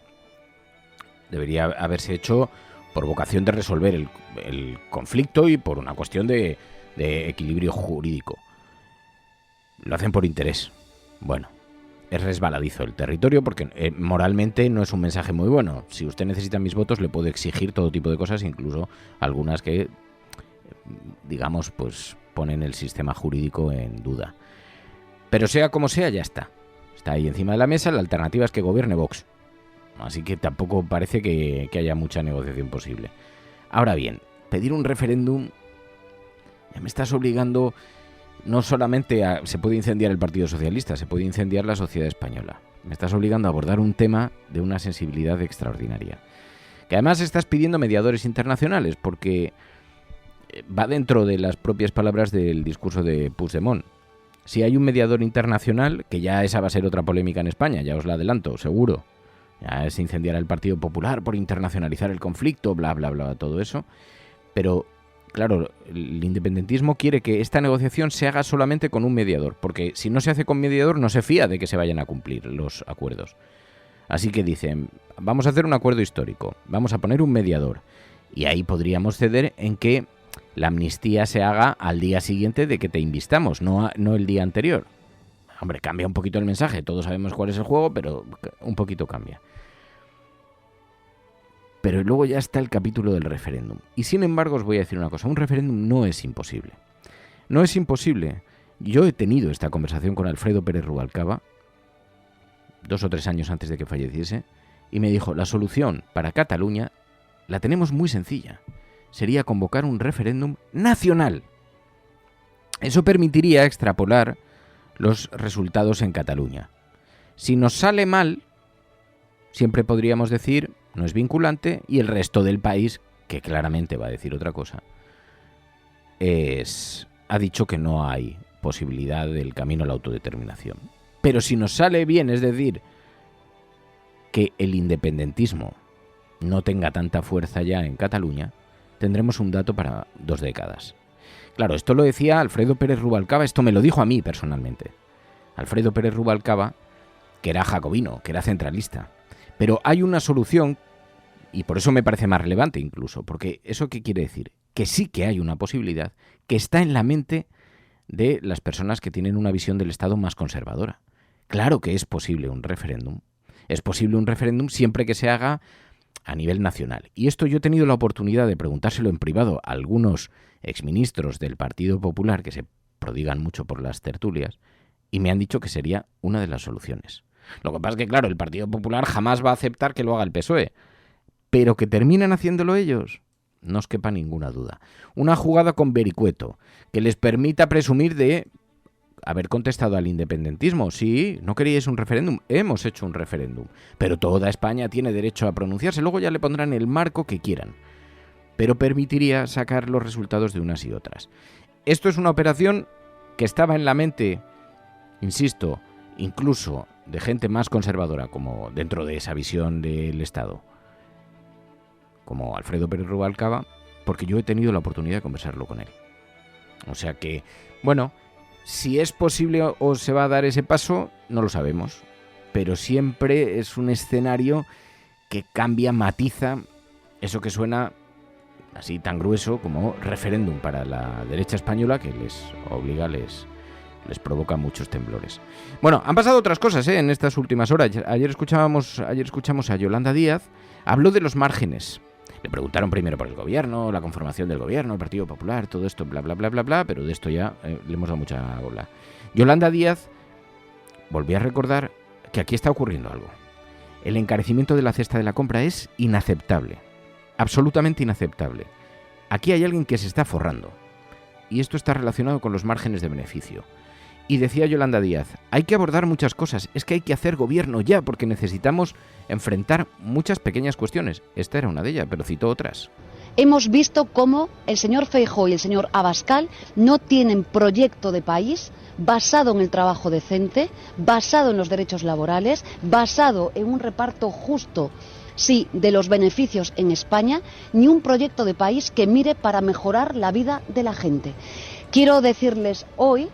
Debería haberse hecho por vocación de resolver el conflicto y por una cuestión de equilibrio jurídico. Lo hacen por interés. Bueno, es resbaladizo el territorio porque moralmente no es un mensaje muy bueno. Si usted necesita mis votos, le puedo exigir todo tipo de cosas, incluso algunas que, digamos, pues ponen el sistema jurídico en duda. Pero sea como sea, ya está. Está ahí encima de la mesa. La alternativa es que gobierne Vox. Así que tampoco parece que haya mucha negociación posible. Ahora bien, pedir un referéndum, ya me estás obligando. No solamente se puede incendiar el Partido Socialista, se puede incendiar la sociedad española. Me estás obligando a abordar un tema de una sensibilidad extraordinaria. Que además estás pidiendo mediadores internacionales, porque va dentro de las propias palabras del discurso de Puigdemont. Si hay un mediador internacional, que ya esa va a ser otra polémica en España, ya os la adelanto, seguro. Ya se incendiará el Partido Popular por internacionalizar el conflicto, bla, bla, bla, todo eso. Pero claro, el independentismo quiere que esta negociación se haga solamente con un mediador, porque si no se hace con mediador no se fía de que se vayan a cumplir los acuerdos. Así que dicen, vamos a hacer un acuerdo histórico, vamos a poner un mediador, y ahí podríamos ceder en que la amnistía se haga al día siguiente de que te invistamos, no el día anterior. Hombre, cambia un poquito el mensaje, todos sabemos cuál es el juego, pero un poquito cambia. Pero luego ya está el capítulo del referéndum. Y sin embargo os voy a decir una cosa, un referéndum no es imposible. No es imposible. Yo he tenido esta conversación con Alfredo Pérez Rubalcaba, 2 o 3 años antes de que falleciese, y me dijo, la solución para Cataluña la tenemos muy sencilla. Sería convocar un referéndum nacional. Eso permitiría extrapolar los resultados en Cataluña. Si nos sale mal, siempre podríamos decir, no es vinculante, y el resto del país, que claramente va a decir otra cosa, ha dicho que no hay posibilidad del camino a la autodeterminación. Pero si nos sale bien, es decir, que el independentismo no tenga tanta fuerza ya en Cataluña, tendremos un dato para 2 décadas. Claro, esto lo decía Alfredo Pérez Rubalcaba, esto me lo dijo a mí personalmente. Alfredo Pérez Rubalcaba, que era jacobino, que era centralista. Pero hay una solución, y por eso me parece más relevante incluso, porque ¿eso qué quiere decir? Que sí que hay una posibilidad que está en la mente de las personas que tienen una visión del Estado más conservadora. Claro que es posible un referéndum. Es posible un referéndum siempre que se haga a nivel nacional. Y esto yo he tenido la oportunidad de preguntárselo en privado a algunos exministros del Partido Popular que se prodigan mucho por las tertulias y me han dicho que sería una de las soluciones. Lo que pasa es que, claro, el Partido Popular jamás va a aceptar que lo haga el PSOE, pero que terminen haciéndolo ellos, no os quepa ninguna duda. Una jugada con vericueto que les permita presumir de haber contestado al independentismo. Sí, no queríais un referéndum, hemos hecho un referéndum, pero toda España tiene derecho a pronunciarse, luego ya le pondrán el marco que quieran, pero permitiría sacar los resultados de unas y otras. Esto es una operación que estaba en la mente, insisto, incluso de gente más conservadora, como dentro de esa visión del Estado, como Alfredo Pérez Rubalcaba, porque yo he tenido la oportunidad de conversarlo con él. O sea que, bueno, si es posible o se va a dar ese paso, no lo sabemos, pero siempre es un escenario que cambia, matiza eso que suena así tan grueso como referéndum para la derecha española, que les obliga, les provoca muchos temblores. Bueno, han pasado otras cosas en estas últimas horas. Ayer escuchamos a Yolanda Díaz, habló de los márgenes. Le preguntaron primero por el gobierno, la conformación del gobierno, el Partido Popular, todo esto, bla, bla, bla, bla, bla, pero de esto ya le hemos dado mucha bola. Yolanda Díaz volvió a recordar que aquí está ocurriendo algo. El encarecimiento de la cesta de la compra es inaceptable, absolutamente inaceptable. Aquí hay alguien que se está forrando, y esto está relacionado con los márgenes de beneficio. Y decía Yolanda Díaz, hay que abordar muchas cosas, es que hay que hacer gobierno ya, porque necesitamos enfrentar muchas pequeñas cuestiones. Esta era una de ellas, pero citó otras. Hemos visto cómo el señor Feijóo y el señor Abascal no tienen proyecto de país basado en el trabajo decente, basado en los derechos laborales, basado en un reparto justo, sí, de los beneficios en España, ni un proyecto de país que mire para mejorar la vida de la gente. Quiero decirles hoy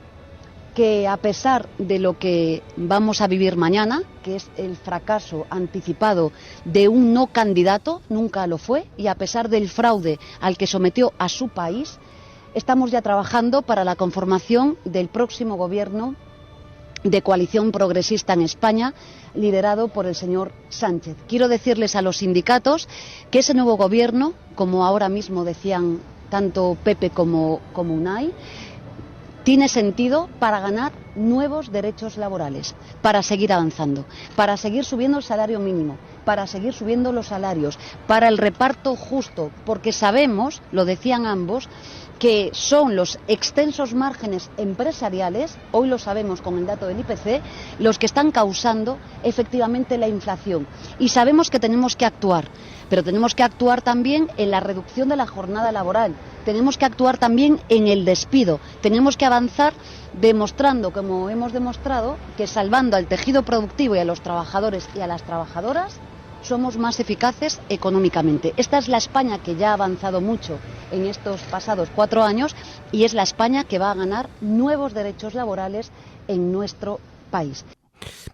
que a pesar de lo que vamos a vivir mañana, que es el fracaso anticipado de un no candidato, nunca lo fue, y a pesar del fraude al que sometió a su país, estamos ya trabajando para la conformación del próximo gobierno de coalición progresista en España, liderado por el señor Sánchez. Quiero decirles a los sindicatos que ese nuevo gobierno, como ahora mismo decían tanto Pepe como UNAI, tiene sentido para ganar nuevos derechos laborales, para seguir avanzando, para seguir subiendo el salario mínimo, para seguir subiendo los salarios, para el reparto justo, porque sabemos, lo decían ambos, que son los extensos márgenes empresariales, hoy lo sabemos con el dato del IPC, los que están causando efectivamente la inflación. Y sabemos que tenemos que actuar, pero tenemos que actuar también en la reducción de la jornada laboral, tenemos que actuar también en el despido, tenemos que avanzar demostrando, como hemos demostrado, que salvando al tejido productivo y a los trabajadores y a las trabajadoras, somos más eficaces económicamente. Esta es la España que ya ha avanzado mucho en estos pasados 4 años y es la España que va a ganar nuevos derechos laborales en nuestro país.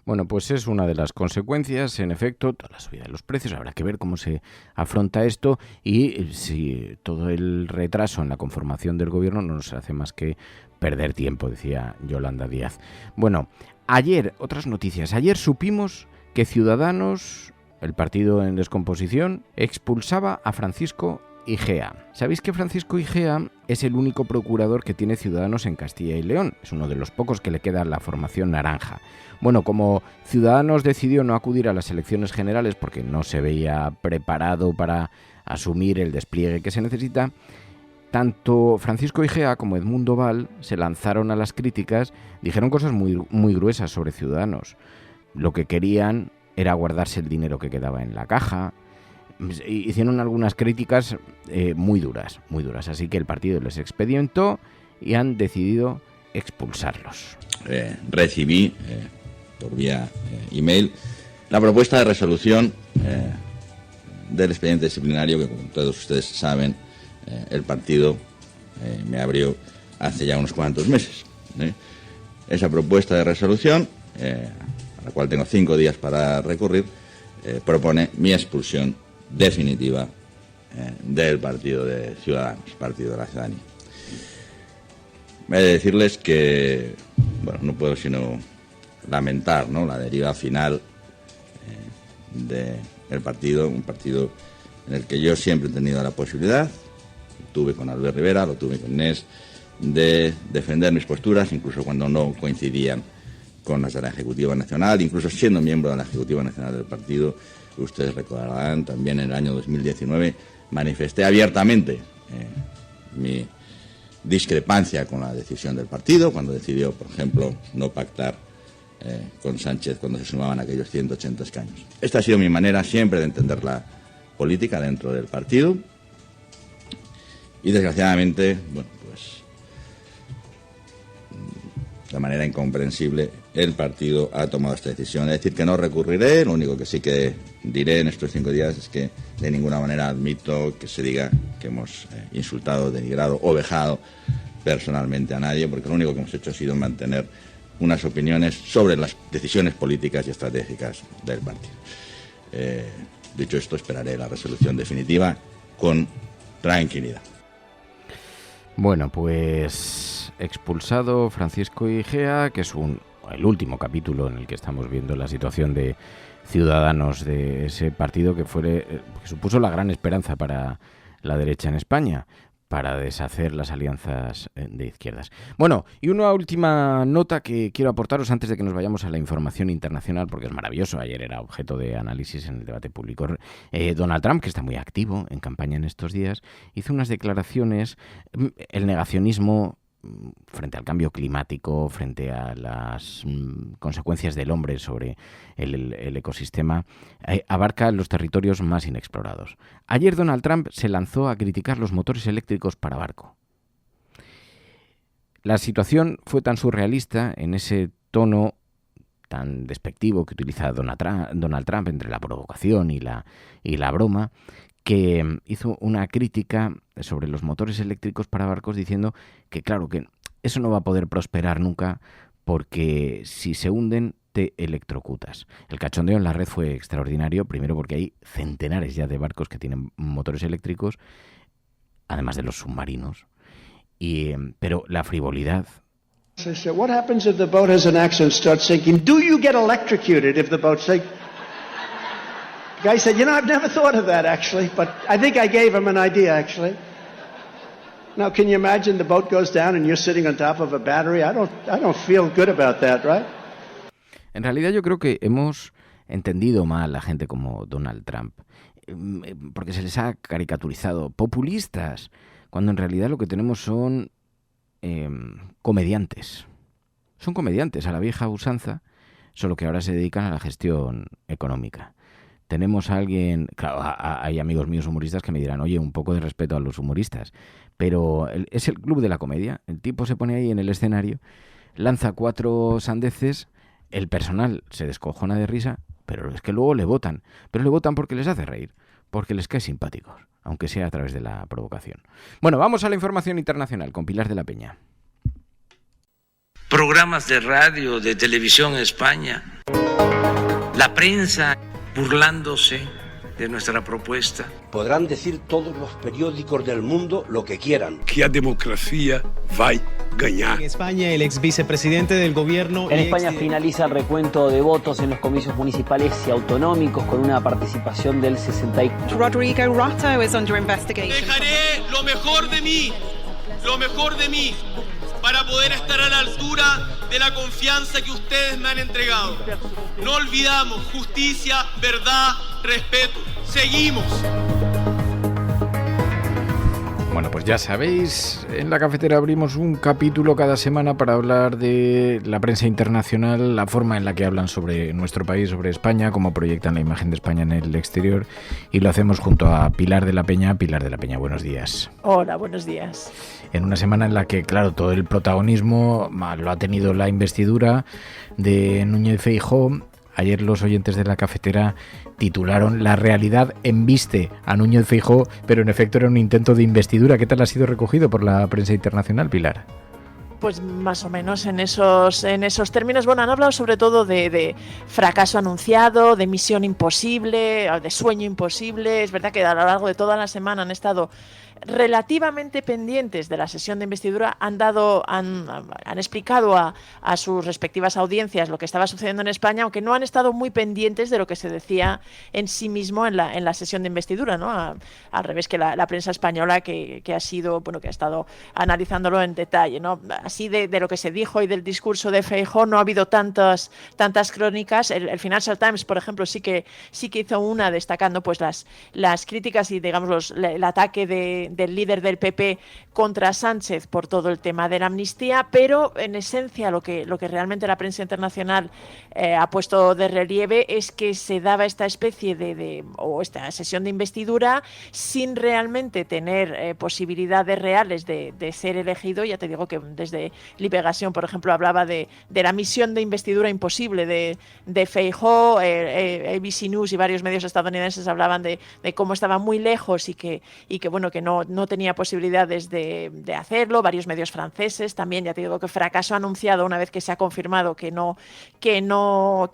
Bueno, pues es una de las consecuencias, en efecto, toda la subida de los precios. Habrá que ver cómo se afronta esto y si todo el retraso en la conformación del gobierno no nos hace más que perder tiempo, decía Yolanda Díaz. Bueno, ayer, otras noticias. Ayer supimos que Ciudadanos, el partido en descomposición, expulsaba a Francisco Igea. ¿Sabéis que Francisco Igea es el único procurador que tiene Ciudadanos en Castilla y León? Es uno de los pocos que le queda la formación naranja. Bueno, como Ciudadanos decidió no acudir a las elecciones generales porque no se veía preparado para asumir el despliegue que se necesita, tanto Francisco Igea como Edmundo Val se lanzaron a las críticas, dijeron cosas muy gruesas sobre Ciudadanos. Lo que querían era guardarse el dinero que quedaba en la caja. Hicieron algunas críticas muy duras, así que el partido les expedientó y han decidido expulsarlos. Recibí por vía email la propuesta de resolución del expediente disciplinario que, como todos ustedes saben, el partido me abrió hace ya unos cuantos meses. Esa propuesta de resolución, a la cual tengo 5 días para recurrir, propone mi expulsión definitiva del Partido de Ciudadanos, Partido de la Ciudadanía. Me he de decirles que, bueno, no puedo sino lamentar, ¿no?, la deriva final del partido, un partido en el que yo siempre he tenido la posibilidad, lo tuve con Albert Rivera, lo tuve con Inés, de defender mis posturas, incluso cuando no coincidían con las de la Ejecutiva Nacional, incluso siendo miembro de la Ejecutiva Nacional del partido. Ustedes recordarán, también en el año 2019 manifesté abiertamente mi discrepancia con la decisión del partido, cuando decidió, por ejemplo, no pactar con Sánchez cuando se sumaban aquellos 180 escaños. Esta ha sido mi manera siempre de entender la política dentro del partido y, desgraciadamente, bueno, pues de manera incomprensible el partido ha tomado esta decisión. Es decir, que no recurriré. Lo único que sí que diré en estos 5 días es que de ninguna manera admito que se diga que hemos insultado, denigrado o vejado personalmente a nadie, porque lo único que hemos hecho ha sido mantener unas opiniones sobre las decisiones políticas y estratégicas del partido. Dicho esto, esperaré la resolución definitiva con tranquilidad. Bueno, pues expulsado Francisco Igea, que es el último capítulo en el que estamos viendo la situación de Ciudadanos, de ese partido que supuso la gran esperanza para la derecha en España, para deshacer las alianzas de izquierdas. Bueno, y una última nota que quiero aportaros antes de que nos vayamos a la información internacional, porque es maravilloso. Ayer era objeto de análisis en el debate público. Donald Trump, que está muy activo en campaña en estos días, hizo unas declaraciones, el negacionismo frente al cambio climático, frente a las consecuencias del hombre sobre el ecosistema, abarca los territorios más inexplorados. Ayer Donald Trump se lanzó a criticar los motores eléctricos para barco. La situación fue tan surrealista, en ese tono tan despectivo que utiliza Donald Trump entre la provocación y la broma, que hizo una crítica sobre los motores eléctricos para barcos diciendo que, claro, que eso no va a poder prosperar nunca porque si se hunden te electrocutas. El cachondeo en la red fue extraordinario, primero porque hay centenares ya de barcos que tienen motores eléctricos, además de los submarinos, pero la frivolidad. What happens if the boat has an accident, starts sinking? Do you get electrocuted if the boat sinks? The guy said, I've never thought of that, actually, but I think I gave him an idea, actually. Now, can you imagine the boat goes down and you're sitting on top of a battery? I don't feel good about that, right? En realidad yo creo que hemos entendido mal a gente como Donald Trump, porque se les ha caricaturizado populistas, cuando en realidad lo que tenemos son comediantes. Son comediantes a la vieja usanza, solo que ahora se dedican a la gestión económica. Tenemos a alguien, claro, hay amigos míos humoristas que me dirán, oye, un poco de respeto a los humoristas, pero es el club de la comedia. El tipo se pone ahí en el escenario, lanza 4 sandeces, el personal se descojona de risa, pero es que luego le votan. Pero le votan porque les hace reír, porque les cae simpáticos, aunque sea a través de la provocación. Bueno, vamos a la información internacional con Pilar de la Peña. Programas de radio, de televisión en España, la prensa burlándose de nuestra propuesta. Podrán decir todos los periódicos del mundo lo que quieran. Que la democracia va a ganar. En España, el ex vicepresidente del gobierno... En España finaliza el recuento de votos en los comicios municipales y autonómicos con una participación del 64%. Rodrigo Rato is under investigation. Dejaré lo mejor de mí, para poder estar a la altura de la confianza que ustedes me han entregado. No olvidamos justicia, verdad, respeto. Seguimos. Bueno, pues ya sabéis, en La Cafetera abrimos un capítulo cada semana para hablar de la prensa internacional, la forma en la que hablan sobre nuestro país, sobre España, cómo proyectan la imagen de España en el exterior, y lo hacemos junto a Pilar de la Peña. Pilar de la Peña, buenos días. Hola, buenos días. En una semana en la que, claro, todo el protagonismo lo ha tenido la investidura de Núñez Feijóo. Ayer los oyentes de La Cafetera titularon "La realidad embiste a Núñez Feijóo", pero en efecto era un intento de investidura. ¿Qué tal ha sido recogido por la prensa internacional, Pilar? Pues más o menos en esos términos. Bueno, han hablado sobre todo de fracaso anunciado, de misión imposible, de sueño imposible. Es verdad que a lo largo de toda la semana han estado relativamente pendientes de la sesión de investidura, han explicado a sus respectivas audiencias lo que estaba sucediendo en España, aunque no han estado muy pendientes de lo que se decía en sí mismo en la sesión de investidura, ¿no? Al revés que la prensa española que ha sido, bueno, que ha estado analizándolo en detalle, ¿no? Así de lo que se dijo y del discurso de Feijóo no ha habido tantas crónicas. El Financial Times, por ejemplo, sí que hizo una destacando pues las críticas y, digamos, el ataque del líder del PP contra Sánchez por todo el tema de la amnistía, pero en esencia lo que realmente la prensa internacional ha puesto de relieve es que se daba esta especie o esta sesión de investidura sin realmente tener posibilidades reales de ser elegido. Ya te digo que desde Liberación, por ejemplo, hablaba de la misión de investidura imposible de Feijóo. ABC News y varios medios estadounidenses hablaban de cómo estaba muy lejos y que bueno, que no tenía posibilidades de hacerlo. Varios medios franceses también, ya te digo que fracaso anunciado una vez que se ha confirmado que no ha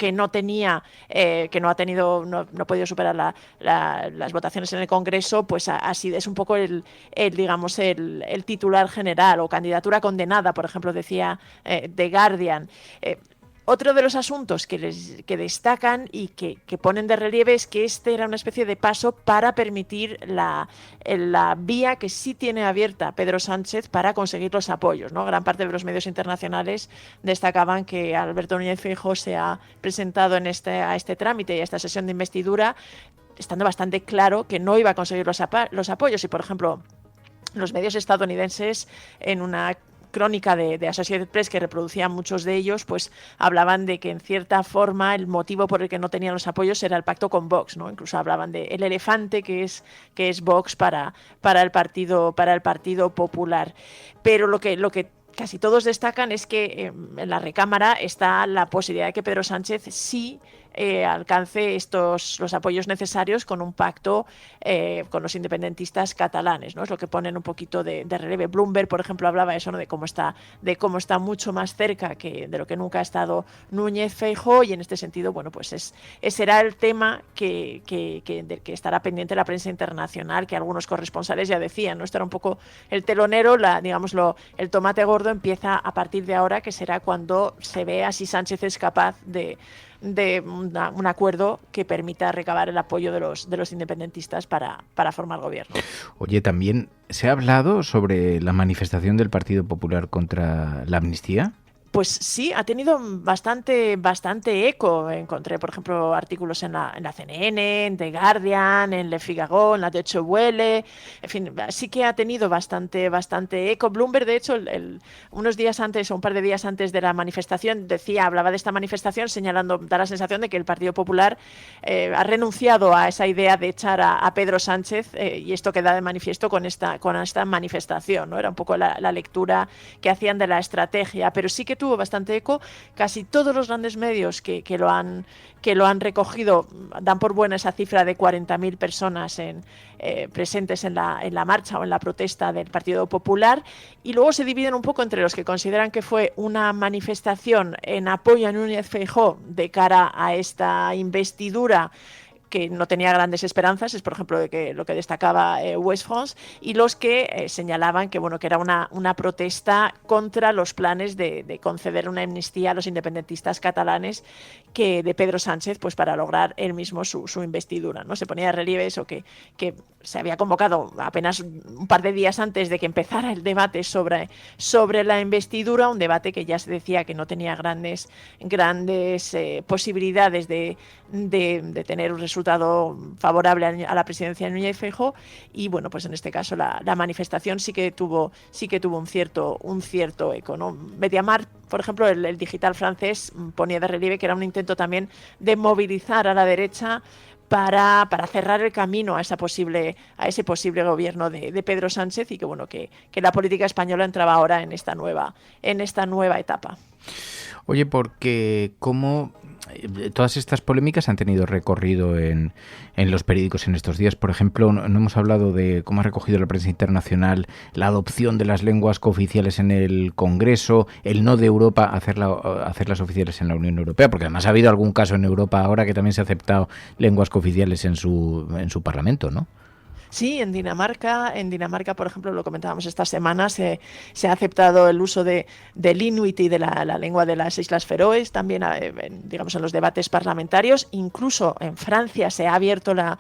podido superar las votaciones en el Congreso. Pues así es un poco el titular general, o candidatura condenada, por ejemplo, decía The Guardian. Otro de los asuntos que destacan y que ponen de relieve es que este era una especie de paso para permitir la vía que sí tiene abierta Pedro Sánchez para conseguir los apoyos, ¿no? Gran parte de los medios internacionales destacaban que Alberto Núñez Feijóo se ha presentado a este trámite y a esta sesión de investidura estando bastante claro que no iba a conseguir los apoyos. Y, por ejemplo, los medios estadounidenses, en una crónica de Associated Press que reproducían muchos de ellos, pues hablaban de que en cierta forma el motivo por el que no tenían los apoyos era el pacto con Vox, ¿no? Incluso hablaban de el elefante que es Vox para el Partido Popular. Pero lo que casi todos destacan es que en la recámara está la posibilidad de que Pedro Sánchez sí alcance los apoyos necesarios con un pacto con los independentistas catalanes, ¿no? Es lo que ponen un poquito de relieve. Bloomberg, por ejemplo, hablaba eso, ¿no? de cómo está mucho más cerca de lo que nunca ha estado Núñez Feijóo, y en este sentido, bueno, pues ese será el tema del que estará pendiente la prensa internacional, que algunos corresponsales ya decían, ¿no? Estará un poco el telonero, el tomate gordo empieza a partir de ahora, que será cuando se vea si Sánchez es capaz de un acuerdo que permita recabar el apoyo de los independentistas para formar gobierno. Oye, también se ha hablado sobre la manifestación del Partido Popular contra la amnistía. Pues sí, ha tenido bastante eco. Encontré, por ejemplo, artículos en la CNN, en The Guardian, en Le Figaro, en la Deutsche Welle. En fin, sí que ha tenido bastante eco. Bloomberg, de hecho, unos días antes o un par de días antes de la manifestación, hablaba de esta manifestación señalando, da la sensación de que el Partido Popular ha renunciado a esa idea de echar a Pedro Sánchez, y esto queda de manifiesto con esta manifestación, ¿no? Era un poco la lectura que hacían de la estrategia, pero sí que tuvo bastante eco. Casi todos los grandes medios que lo han recogido dan por buena esa cifra de 40.000 personas presentes en la marcha o en la protesta del Partido Popular, y luego se dividen un poco entre los que consideran que fue una manifestación en apoyo a Núñez Feijóo de cara a esta investidura que no tenía grandes esperanzas, es por ejemplo lo que destacaba West France, y los que señalaban que bueno, que era una protesta contra los planes de conceder una amnistía a los independentistas catalanes de Pedro Sánchez, pues para lograr él mismo su investidura, ¿no? Se ponía de relieve eso, que se había convocado apenas un par de días antes de que empezara el debate sobre la investidura, un debate que ya se decía que no tenía grandes posibilidades de tener un resultado favorable a la presidencia de Núñez Feijóo, y bueno, pues en este caso la manifestación sí que tuvo un cierto eco, ¿no? Mediamar, por ejemplo, el digital francés ponía de relieve que era un intento también de movilizar a la derecha para cerrar el camino a ese posible gobierno de Pedro Sánchez, y que bueno, que la política española entraba ahora en esta nueva etapa. Oye, porque ¿cómo todas estas polémicas han tenido recorrido en los periódicos en estos días? Por ejemplo, no hemos hablado de cómo ha recogido la prensa internacional la adopción de las lenguas cooficiales en el Congreso, el no de Europa a hacerlas oficiales en la Unión Europea, porque además ha habido algún caso en Europa ahora que también se ha aceptado lenguas cooficiales en su Parlamento, ¿no? Sí, en Dinamarca, por ejemplo, lo comentábamos esta semana, se ha aceptado el uso del inuit y de la lengua de las Islas Feroes, también digamos en los debates parlamentarios. Incluso en Francia se ha abierto la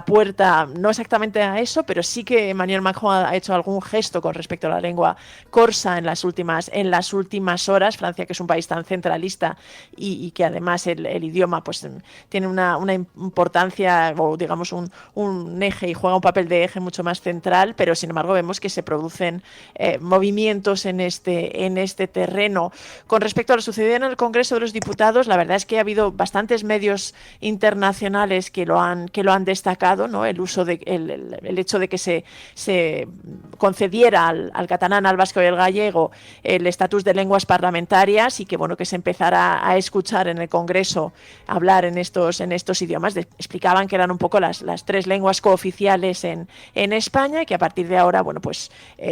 puerta, no exactamente a eso, pero sí que Emmanuel Macron ha hecho algún gesto con respecto a la lengua corsa en las últimas horas. Francia, que es un país tan centralista y que además el idioma pues tiene una importancia, o digamos un eje, y juega un papel de eje mucho más central, pero sin embargo vemos que se producen movimientos en este terreno. Con respecto a lo sucedido en el Congreso de los Diputados, la verdad es que ha habido bastantes medios internacionales que lo han destacado, ¿no? El hecho de que se concediera al catalán, al vasco y al gallego el estatus de lenguas parlamentarias, y que bueno, que se empezara a escuchar en el Congreso hablar en estos idiomas. Explicaban que eran un poco las tres lenguas cooficiales en España, y que a partir de ahora bueno, pues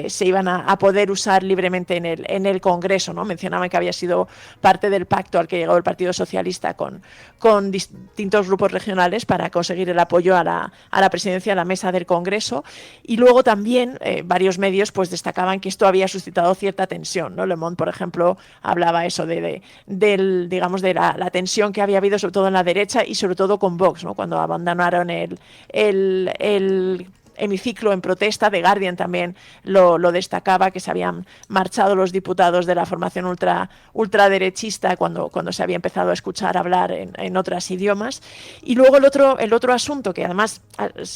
se iban a poder usar libremente en el Congreso, ¿no? Mencionaban que había sido parte del pacto al que llegó el Partido Socialista con distintos grupos regionales para conseguir el apoyo a la presidencia de la mesa del Congreso. Y luego también varios medios pues destacaban que esto había suscitado cierta tensión, ¿no? Le Monde, por ejemplo, hablaba eso de la tensión que había habido sobre todo en la derecha y sobre todo con Vox, ¿no? Cuando abandonaron el hemiciclo en protesta. The Guardian también lo destacaba, que se habían marchado los diputados de la formación ultraderechista cuando se había empezado a escuchar hablar en otros idiomas. Y luego el otro asunto, que además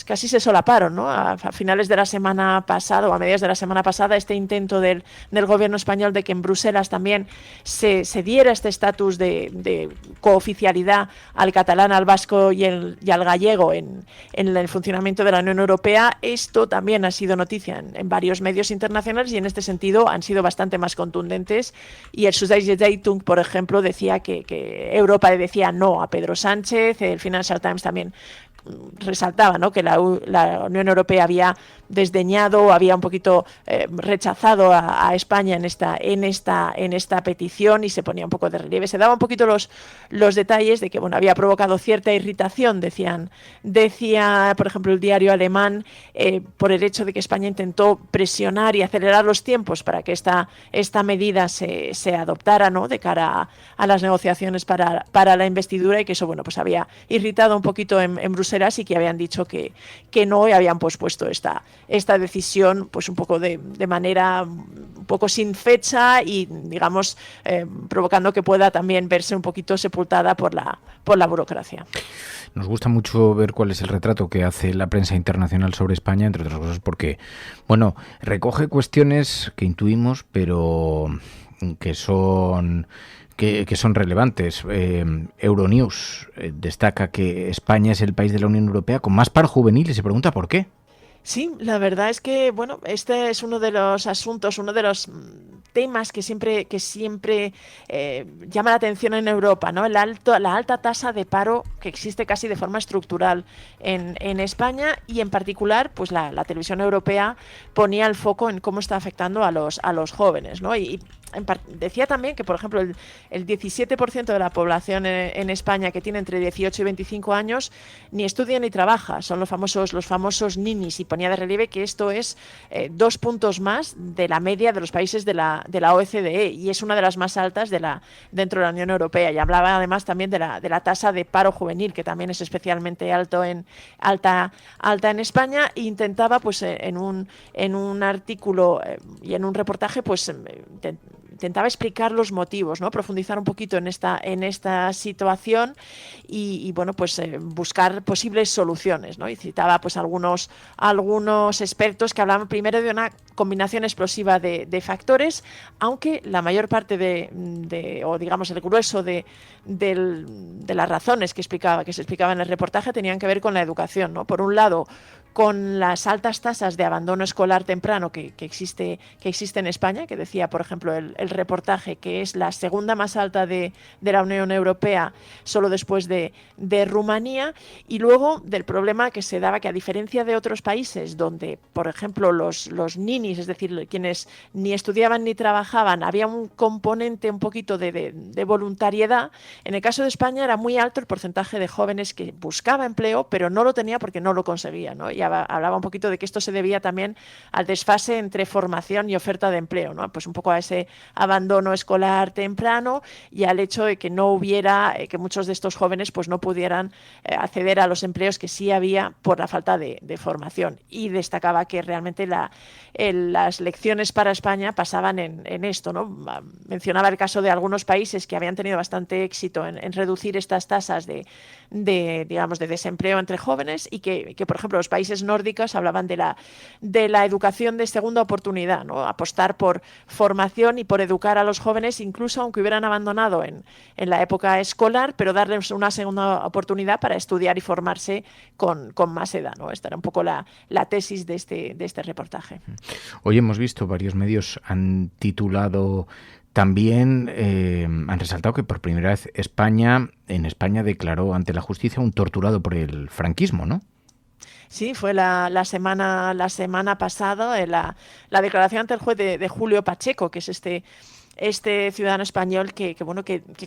casi se solaparon, ¿no? A finales de la semana pasada, o a mediados de la semana pasada, este intento del gobierno español de que en Bruselas también se diera este estatus de cooficialidad al catalán, al vasco y al gallego en el funcionamiento de la Unión Europea. Esto también ha sido noticia en varios medios internacionales, y en este sentido han sido bastante más contundentes. Y el Süddeutsche Zeitung, por ejemplo, decía que Europa le decía no a Pedro Sánchez. El Financial Times también resaltaba, ¿no?, que la Unión Europea había desdeñado, había un poquito rechazado a España en esta petición, y se ponía un poco de relieve. Se daba un poquito los detalles de que bueno, había provocado cierta irritación, decía por ejemplo el diario alemán, por el hecho de que España intentó presionar y acelerar los tiempos para que esta medida se adoptara, ¿no?, de cara a las negociaciones para la investidura, y que eso bueno, pues había irritado un poquito en Bruselas, y que habían dicho que no, y habían pospuesto esta decisión pues un poco de manera un poco sin fecha, y digamos provocando que pueda también verse un poquito sepultada por la burocracia. Nos gusta mucho ver cuál es el retrato que hace la prensa internacional sobre España, entre otras cosas porque bueno, recoge cuestiones que intuimos, pero que son relevantes. Euronews destaca que España es el país de la Unión Europea con más paro juvenil, y se pregunta por qué. Sí, la verdad es que bueno, este es uno de los asuntos, uno de los temas que siempre llama la atención en Europa, ¿no? La alta tasa de paro que existe casi de forma estructural en España, y en particular pues la televisión europea ponía el foco en cómo está afectando a los jóvenes, ¿no? Y decía también que, por ejemplo, el 17% de la población en España que tiene entre 18 y 25 años ni estudia ni trabaja, son los famosos ninis, y ponía de relieve que esto es 2 puntos más de la media de los países de la OCDE, y es una de las más altas dentro de la Unión Europea. Y hablaba además también de la tasa de paro juvenil, que también es especialmente alta en España, e intentaba pues en un artículo y en un reportaje pues intentaba explicar los motivos, ¿no? Profundizar un poquito en esta situación y bueno, pues buscar posibles soluciones, ¿no? Y citaba pues algunos expertos que hablaban primero de una combinación explosiva de factores, aunque la mayor parte o digamos el grueso de las razones que se explicaba en el reportaje tenían que ver con la educación, ¿no? Por un lado, con las altas tasas de abandono escolar temprano que existe en España, que decía, por ejemplo, el reportaje, que es la segunda más alta de la Unión Europea, solo después de Rumanía, y luego del problema que se daba que, a diferencia de otros países donde, por ejemplo, los ninis, es decir, quienes ni estudiaban ni trabajaban, había un componente un poquito de voluntariedad, en el caso de España era muy alto el porcentaje de jóvenes que buscaba empleo, pero no lo tenía porque no lo conseguía, ¿no? Y hablaba un poquito de que esto se debía también al desfase entre formación y oferta de empleo, ¿no? Pues un poco a ese abandono escolar temprano y al hecho de que no hubiera, que muchos de estos jóvenes pues no pudieran acceder a los empleos que sí había por la falta de formación. Y destacaba que realmente las lecciones para España pasaban en esto, ¿no? Mencionaba el caso de algunos países que habían tenido bastante éxito en reducir estas tasas de desempleo entre jóvenes, y que por ejemplo, los países nórdicos hablaban de la educación de segunda oportunidad, ¿no? Apostar por formación y por educar a los jóvenes, incluso aunque hubieran abandonado en la época escolar, pero darles una segunda oportunidad para estudiar y formarse con más edad, ¿no? Esta era un poco la tesis de este reportaje. Hoy hemos visto varios medios han titulado también, han resaltado que por primera vez en España declaró ante la justicia un torturado por el franquismo, ¿no? Sí, fue la semana pasada la declaración ante el juez de Julio Pacheco, que es este ciudadano español que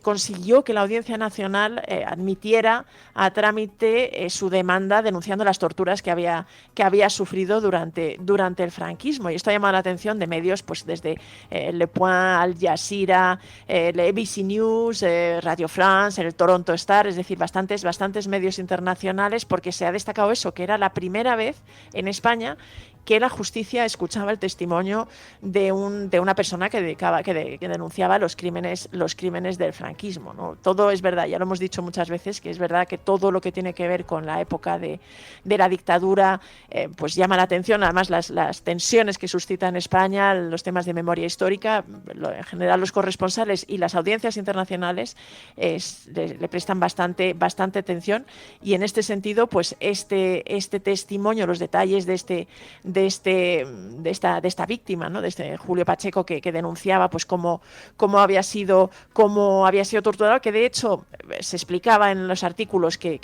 consiguió que la Audiencia Nacional admitiera a trámite su demanda denunciando las torturas que había sufrido durante el franquismo. Y esto ha llamado la atención de medios pues desde Le Point, Al Jazeera, el ABC News, Radio France, el Toronto Star, es decir, bastantes medios internacionales, porque se ha destacado eso, que era la primera vez en España que la justicia escuchaba el testimonio de una persona que denunciaba los crímenes del franquismo, ¿no? Todo es verdad, ya lo hemos dicho muchas veces, que es verdad que todo lo que tiene que ver con la época de la dictadura pues llama la atención. Además, las tensiones que suscita en España, los temas de memoria histórica, en general los corresponsales y las audiencias internacionales le prestan bastante atención, y en este sentido pues este testimonio, los detalles de esta víctima, ¿no? De este Julio Pacheco que denunciaba pues cómo había sido torturado, que de hecho se explicaba en los artículos que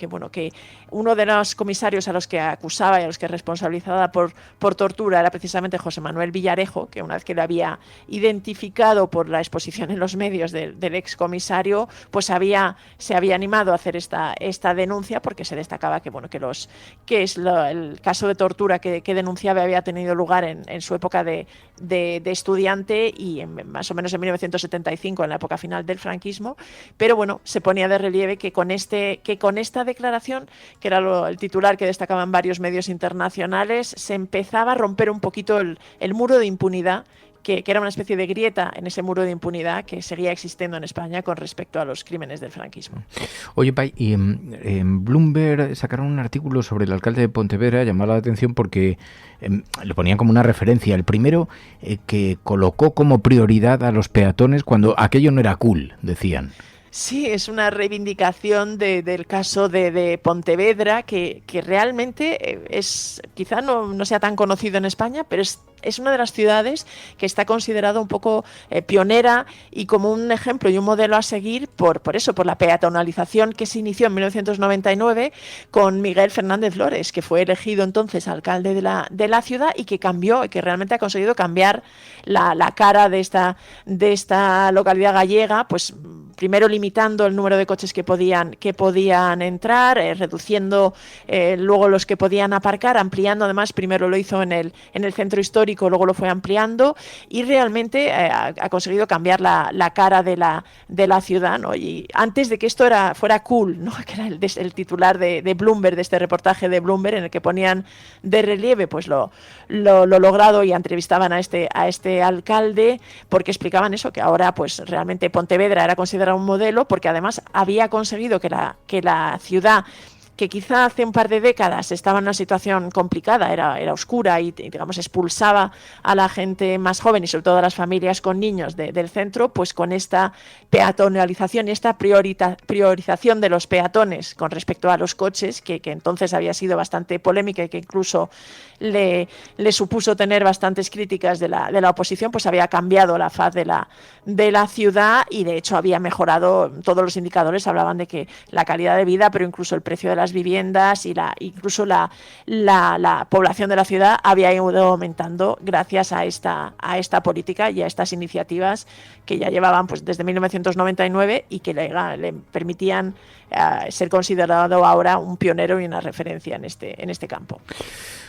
uno de los comisarios a los que acusaba y a los que responsabilizaba por tortura era precisamente José Manuel Villarejo, que una vez que lo había identificado por la exposición en los medios del excomisario, pues se había animado a hacer esta denuncia, porque se destacaba que el caso de tortura que denunciaba había tenido lugar en su época de estudiante y más o menos en 1975, en la época final del franquismo. Pero bueno, se ponía de relieve que con esta declaración, que era el titular que destacaban varios medios internacionales, se empezaba a romper un poquito el muro de impunidad, que era una especie de grieta en ese muro de impunidad que seguía existiendo en España con respecto a los crímenes del franquismo. Oye, Pai, y en Bloomberg sacaron un artículo sobre el alcalde de Pontevedra, llamó la atención porque lo ponían como una referencia. El primero, que colocó como prioridad a los peatones cuando aquello no era cool, decían. Sí, es una reivindicación del caso de Pontevedra que realmente quizá no sea tan conocido en España, pero es una de las ciudades que está considerada un poco pionera y como un ejemplo y un modelo a seguir por la peatonalización que se inició en 1999 con Miguel Fernández Flores, que fue elegido entonces alcalde de la ciudad y que realmente ha conseguido cambiar la cara de esta localidad gallega, pues primero limitando el número de coches que podían entrar, reduciendo luego los que podían aparcar, ampliando, además primero lo hizo en el centro histórico, luego lo fue ampliando y realmente ha conseguido cambiar la cara de la ciudad, ¿no? Y antes de que esto fuera cool, ¿no? Que era el titular de Bloomberg, de este reportaje de Bloomberg en el que ponían de relieve pues lo logrado y entrevistaban a este alcalde porque explicaban eso, que ahora pues realmente Pontevedra era considerado un modelo porque además había conseguido que la ciudad, que quizá hace un par de décadas estaba en una situación complicada, era oscura y digamos expulsaba a la gente más joven y sobre todo a las familias con niños del centro, pues con esta peatonalización y esta priorización de los peatones con respecto a los coches, que entonces había sido bastante polémica y que incluso le supuso tener bastantes críticas de la oposición, pues había cambiado la faz de la ciudad y de hecho había mejorado, todos los indicadores hablaban de que la calidad de vida, pero incluso el precio de las viviendas y incluso la población de la ciudad había ido aumentando gracias a esta política y a estas iniciativas que ya llevaban pues desde 1999 y que le permitían ser considerado ahora un pionero y una referencia en este campo.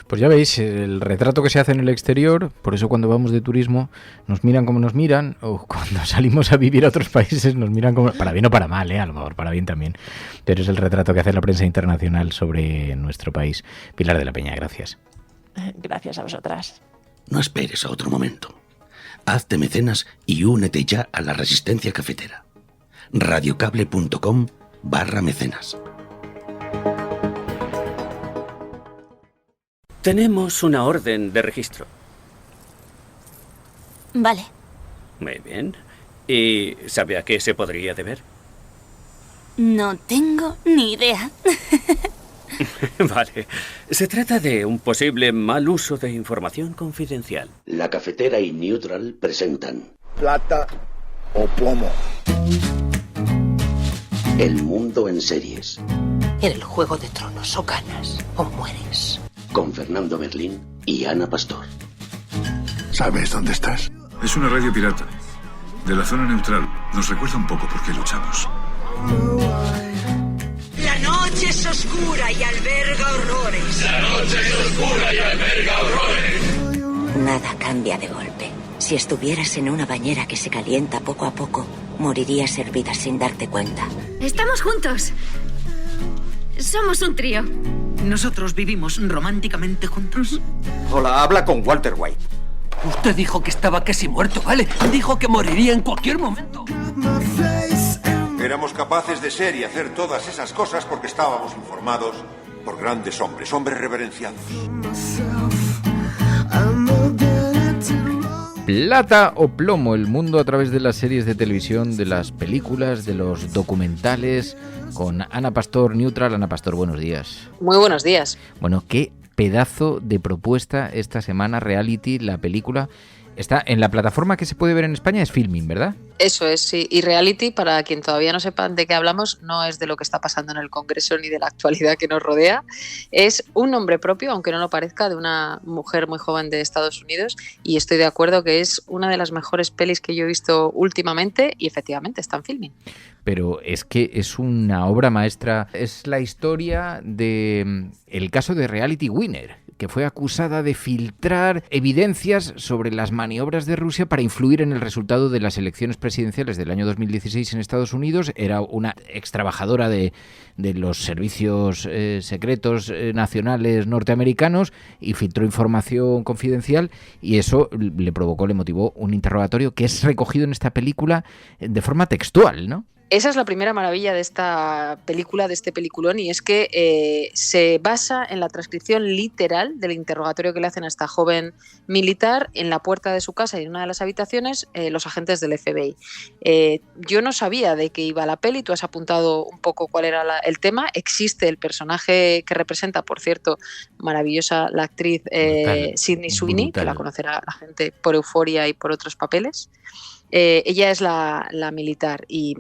Pues ya veis, el retrato que se hace en el exterior, por eso cuando vamos de turismo nos miran como nos miran, o cuando salimos a vivir a otros países nos miran como, para bien o para mal, a lo mejor para bien también, pero es el retrato que hace la prensa internacional sobre nuestro país. Pilar de la Peña, gracias. Gracias a vosotras. No esperes a otro momento. Hazte mecenas y únete ya a la resistencia cafetera. radiocable.com/mecenas. Tenemos una orden de registro. Vale. Muy bien. ¿Y sabe a qué se podría deber? No tengo ni idea. Vale. Se trata de un posible mal uso de información confidencial. La cafetera y Neutral presentan Plata o plomo. El mundo en series. En el Juego de Tronos o ganas o mueres. Con Fernando Merlín y Ana Pastor. ¿Sabes dónde estás? Es una radio pirata. De la zona neutral. Nos recuerda un poco por qué luchamos. La noche es oscura y alberga horrores. La noche es oscura y alberga horrores. Nada cambia de golpe. Si estuvieras en una bañera que se calienta poco a poco, morirías hervida sin darte cuenta. Estamos juntos. Somos un trío. ¿Nosotros vivimos románticamente juntos? Hola, habla con Walter White. Usted dijo que estaba casi muerto, ¿vale? Dijo que moriría en cualquier momento. Éramos capaces de ser y hacer todas esas cosas porque estábamos informados por grandes hombres reverenciados. Plata o plomo, el mundo a través de las series de televisión, de las películas, de los documentales, con Ana Pastor, Neutral. Ana Pastor, buenos días. Muy buenos días. Bueno, qué pedazo de propuesta esta semana, Reality, la película. Está en la plataforma que se puede ver en España, es Filmin, ¿verdad? Eso es, sí. Y Reality, para quien todavía no sepa de qué hablamos, no es de lo que está pasando en el Congreso ni de la actualidad que nos rodea. Es un nombre propio, aunque no lo parezca, de una mujer muy joven de Estados Unidos, y estoy de acuerdo que es una de las mejores pelis que yo he visto últimamente y efectivamente está en Filmin. Pero es que es una obra maestra. Es la historia de el caso de Reality Winner, que fue acusada de filtrar evidencias sobre las maniobras de Rusia para influir en el resultado de las elecciones presidenciales del año 2016 en Estados Unidos. Era una extrabajadora de los servicios secretos nacionales norteamericanos y filtró información confidencial, y eso le motivó un interrogatorio que es recogido en esta película de forma textual, ¿no? Esa es la primera maravilla de esta película, de este peliculón, y es que se basa en la transcripción literal del interrogatorio que le hacen a esta joven militar en la puerta de su casa y en una de las habitaciones los agentes del FBI. Yo no sabía de qué iba la peli, tú has apuntado un poco cuál era el tema. Existe el personaje que representa, por cierto, maravillosa la actriz Sydney Sweeney, brutal, que la conocerá la gente por Euphoria y por otros papeles. Ella es la militar y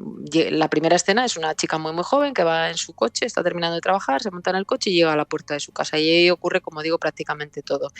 la primera escena es una chica muy muy joven que va en su coche, está terminando de trabajar, se monta en el coche y llega a la puerta de su casa y ahí ocurre, como digo, prácticamente todo.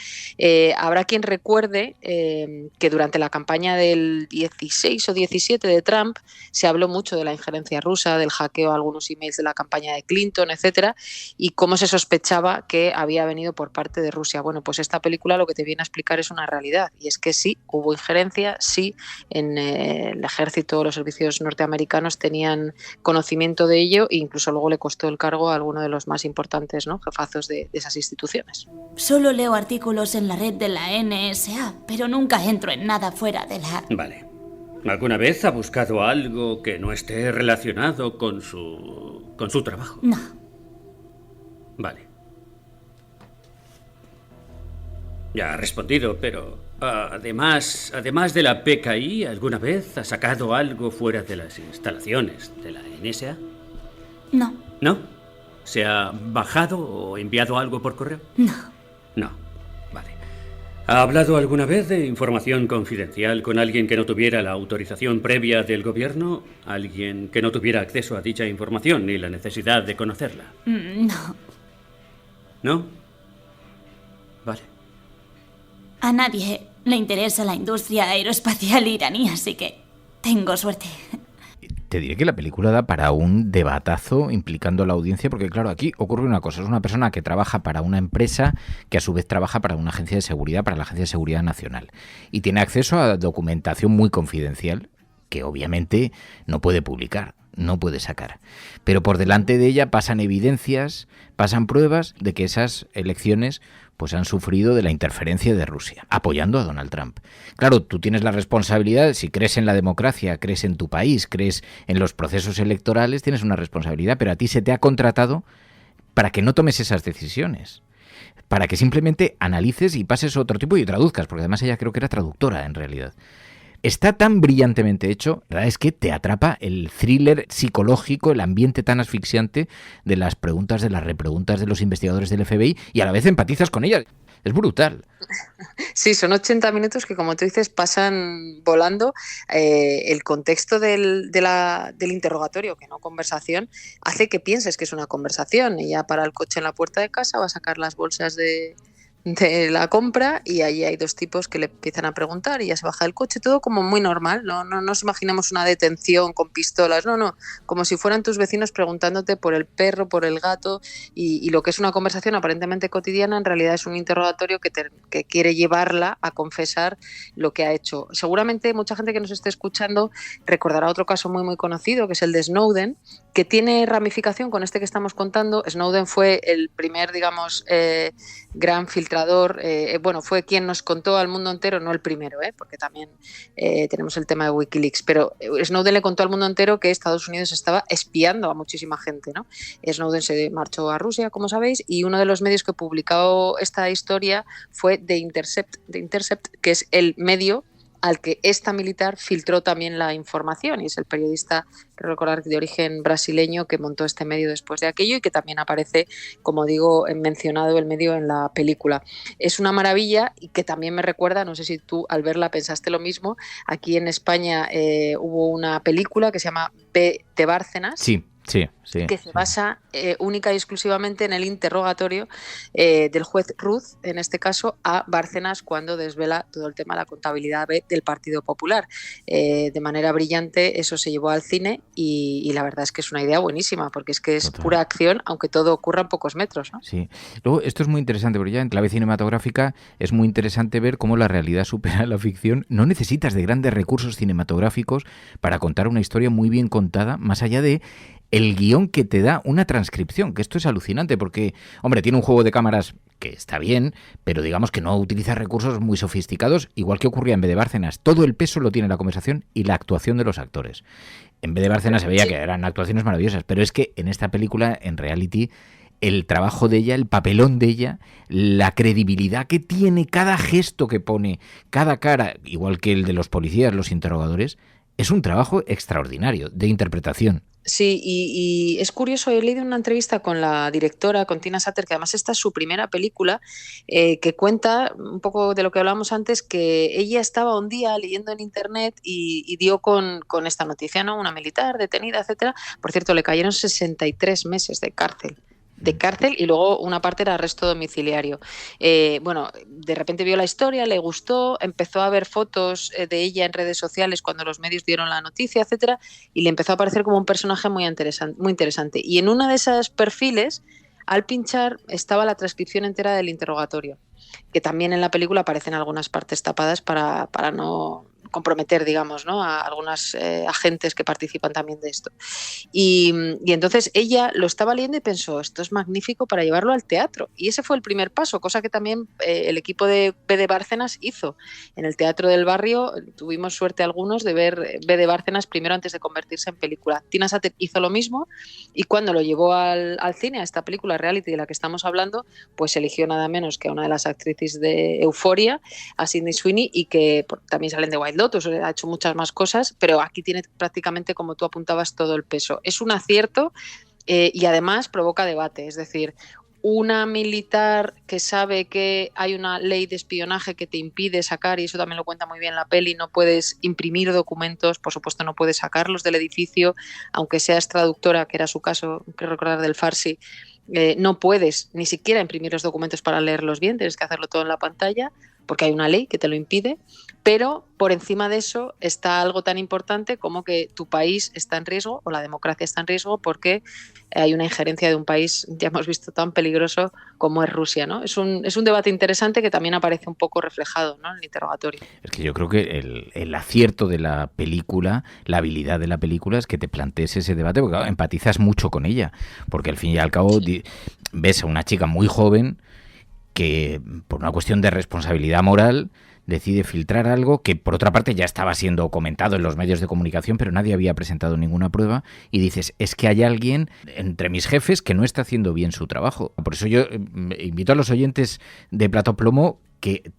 Habrá quien recuerde que durante la campaña del 16 o 17 de Trump se habló mucho de la injerencia rusa, del hackeo a algunos emails de la campaña de Clinton, etcétera, y cómo se sospechaba que había venido por parte de Rusia. Bueno, pues esta película lo que te viene a explicar es una realidad, y es que sí, hubo injerencia, sí, en el ejército o los servicios norteamericanos tenían conocimiento de ello e incluso luego le costó el cargo a alguno de los más importantes, ¿no?, jefazos de esas instituciones. Solo leo artículos en la red de la NSA, pero nunca entro en nada fuera de la... Vale. ¿Alguna vez ha buscado algo que no esté relacionado con su trabajo? No. Vale. Ya ha respondido, pero... Además de la PKI, ¿alguna vez ha sacado algo fuera de las instalaciones de la NSA? No. ¿No? ¿Se ha bajado o enviado algo por correo? No. No. Vale. ¿Ha hablado alguna vez de información confidencial con alguien que no tuviera la autorización previa del gobierno? ¿Alguien que no tuviera acceso a dicha información ni la necesidad de conocerla? No. ¿No? Vale. A nadie le interesa la industria aeroespacial iraní, así que tengo suerte. Te diré que la película da para un debatazo implicando a la audiencia, porque claro, aquí ocurre una cosa, es una persona que trabaja para una empresa que a su vez trabaja para una agencia de seguridad, para la Agencia de Seguridad Nacional, y tiene acceso a documentación muy confidencial que obviamente no puede publicar, no puede sacar. Pero por delante de ella pasan evidencias, pasan pruebas de que esas elecciones pues han sufrido de la interferencia de Rusia, apoyando a Donald Trump. Claro, tú tienes la responsabilidad, si crees en la democracia, crees en tu país, crees en los procesos electorales, tienes una responsabilidad, pero a ti se te ha contratado para que no tomes esas decisiones, para que simplemente analices y pases otro tipo y traduzcas, porque además ella creo que era traductora en realidad. Está tan brillantemente hecho, la verdad es que te atrapa el thriller psicológico, el ambiente tan asfixiante de las preguntas, de las repreguntas de los investigadores del FBI, y a la vez empatizas con ellas. Es brutal. Sí, son 80 minutos que, como tú dices, pasan volando. El contexto del interrogatorio, que no conversación, hace que pienses que es una conversación. Ella para el coche en la puerta de casa, va a sacar las bolsas de la compra y ahí hay dos tipos que le empiezan a preguntar y ya se baja del coche, todo como muy normal, no nos imaginemos una detención con pistolas, no, como si fueran tus vecinos preguntándote por el perro, por el gato, y lo que es una conversación aparentemente cotidiana en realidad es un interrogatorio que quiere llevarla a confesar lo que ha hecho. Seguramente mucha gente que nos esté escuchando recordará otro caso muy muy conocido, que es el de Snowden, que tiene ramificación con este que estamos contando. Snowden fue el primer, digamos, gran filtrador, fue quien nos contó al mundo entero, no el primero, porque también tenemos el tema de Wikileaks, pero Snowden le contó al mundo entero que Estados Unidos estaba espiando a muchísima gente, ¿no? Snowden se marchó a Rusia, como sabéis, y uno de los medios que publicó esta historia fue The Intercept, que es el medio al que esta militar filtró también la información, y es el periodista, quiero recordar, de origen brasileño que montó este medio después de aquello y que también aparece, como digo, mencionado el medio en la película. Es una maravilla y que también me recuerda, no sé si tú al verla pensaste lo mismo, aquí en España hubo una película que se llama B de Bárcenas. Sí. Que se basa única y exclusivamente en el interrogatorio del juez Ruz, en este caso, a Bárcenas cuando desvela todo el tema de la contabilidad del Partido Popular. De manera brillante eso se llevó al cine y la verdad es que es una idea buenísima, porque es que es pura acción, aunque todo ocurra en pocos metros, ¿no? Sí. Luego, esto es muy interesante, porque ya en clave cinematográfica es muy interesante ver cómo la realidad supera la ficción. No necesitas de grandes recursos cinematográficos para contar una historia muy bien contada, más allá de el guión que te da una transcripción, que esto es alucinante porque, hombre, tiene un juego de cámaras que está bien, pero digamos que no utiliza recursos muy sofisticados, igual que ocurría en B de Bárcenas. Todo el peso lo tiene la conversación y la actuación de los actores. En B de Bárcenas se veía que eran actuaciones maravillosas, pero es que en esta película, en Reality, el trabajo de ella, el papelón de ella, la credibilidad que tiene, cada gesto que pone, cada cara, igual que el de los policías, los interrogadores, es un trabajo extraordinario de interpretación. Sí, y es curioso, he leído una entrevista con la directora, con Tina Satter, que además esta es su primera película, que cuenta un poco de lo que hablábamos antes, que ella estaba un día leyendo en internet y dio con esta noticia, ¿no? Una militar detenida, etcétera. Por cierto, le cayeron 63 meses de cárcel y luego una parte era arresto domiciliario. Bueno, de repente vio la historia, le gustó, empezó a ver fotos de ella en redes sociales cuando los medios dieron la noticia, etcétera, y le empezó a parecer como un personaje muy interesante. Y en uno de esos perfiles, al pinchar, estaba la transcripción entera del interrogatorio, que también en la película aparecen algunas partes tapadas para no comprometer, digamos, ¿no? A algunos agentes que participan también de esto. Y entonces ella lo estaba leyendo y pensó, esto es magnífico para llevarlo al teatro. Y ese fue el primer paso, cosa que también el equipo de B de Bárcenas hizo. En el Teatro del Barrio tuvimos suerte algunos de ver B de Bárcenas primero antes de convertirse en película. Tina Satter hizo lo mismo y cuando lo llevó al cine, a esta película Reality de la que estamos hablando, pues eligió nada menos que a una de las actrices de Euphoria, a Sydney Sweeney, y que también salen de White Lotus, ha hecho muchas más cosas, pero aquí tiene prácticamente, como tú apuntabas, todo el peso. Es un acierto y además provoca debate, es decir, una militar que sabe que hay una ley de espionaje que te impide sacar, y eso también lo cuenta muy bien la peli, no puedes imprimir documentos, por supuesto no puedes sacarlos del edificio, aunque seas traductora, que era su caso, quiero recordar, del farsi, no puedes ni siquiera imprimir los documentos para leerlos bien, tienes que hacerlo todo en la pantalla, porque hay una ley que te lo impide, pero por encima de eso está algo tan importante como que tu país está en riesgo o la democracia está en riesgo porque hay una injerencia de un país, ya hemos visto, tan peligroso como es Rusia, ¿no? Es un debate interesante que también aparece un poco reflejado, ¿no?, en el interrogatorio. Es que yo creo que el acierto de la película, la habilidad de la película es que te plantees ese debate, porque claro, empatizas mucho con ella, porque al fin y al cabo ves a una chica muy joven que por una cuestión de responsabilidad moral decide filtrar algo que por otra parte ya estaba siendo comentado en los medios de comunicación, pero nadie había presentado ninguna prueba, y dices, es que hay alguien entre mis jefes que no está haciendo bien su trabajo. Por eso yo invito a los oyentes de Plato Plomo que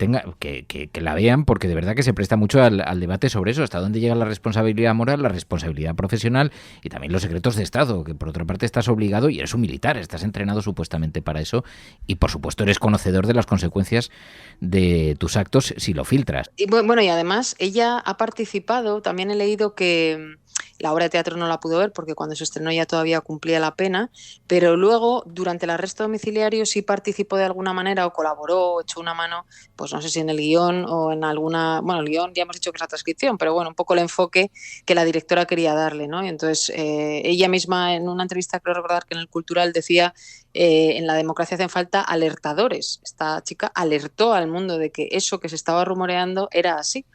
la vean, porque de verdad que se presta mucho al debate sobre eso, hasta dónde llega la responsabilidad moral, la responsabilidad profesional y también los secretos de Estado, que por otra parte estás obligado y eres un militar, estás entrenado supuestamente para eso y por supuesto eres conocedor de las consecuencias de tus actos si lo filtras. Y bueno, y además ella ha participado, también he leído que la obra de teatro no la pudo ver porque cuando se estrenó ya todavía cumplía la pena, pero luego durante el arresto domiciliario sí participó de alguna manera o colaboró o echó una mano, pues no sé si en el guión o en alguna, bueno, el guión ya hemos dicho que es la transcripción, pero bueno, un poco el enfoque que la directora quería darle, ¿no? Y entonces ella misma en una entrevista, creo recordar que en el Cultural decía, en la democracia hacen falta alertadores. Esta chica alertó al mundo de que eso que se estaba rumoreando era así.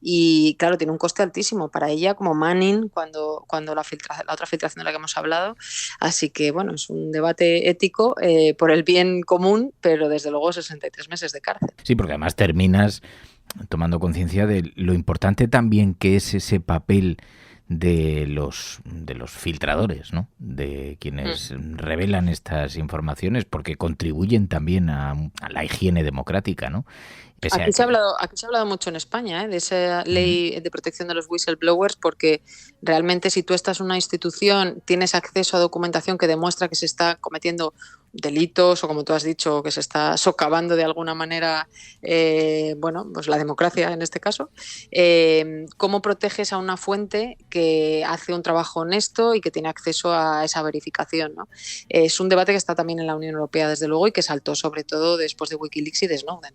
Y claro, tiene un coste altísimo para ella como Manning cuando la otra filtración de la que hemos hablado. Así que bueno, es un debate ético por el bien común, pero desde luego 63 meses de cárcel. Sí, porque además terminas tomando conciencia de lo importante también que es ese papel de los filtradores, ¿no?, de quienes revelan estas informaciones, porque contribuyen también a la higiene democrática, ¿no? Aquí se ha hablado mucho en España de esa ley de protección de los whistleblowers, porque realmente si tú estás en una institución, tienes acceso a documentación que demuestra que se está cometiendo delitos o, como tú has dicho, que se está socavando de alguna manera pues la democracia en este caso, ¿cómo proteges a una fuente que hace un trabajo honesto y que tiene acceso a esa verificación, ¿no? Es un debate que está también en la Unión Europea, desde luego, y que saltó sobre todo después de Wikileaks y de Snowden.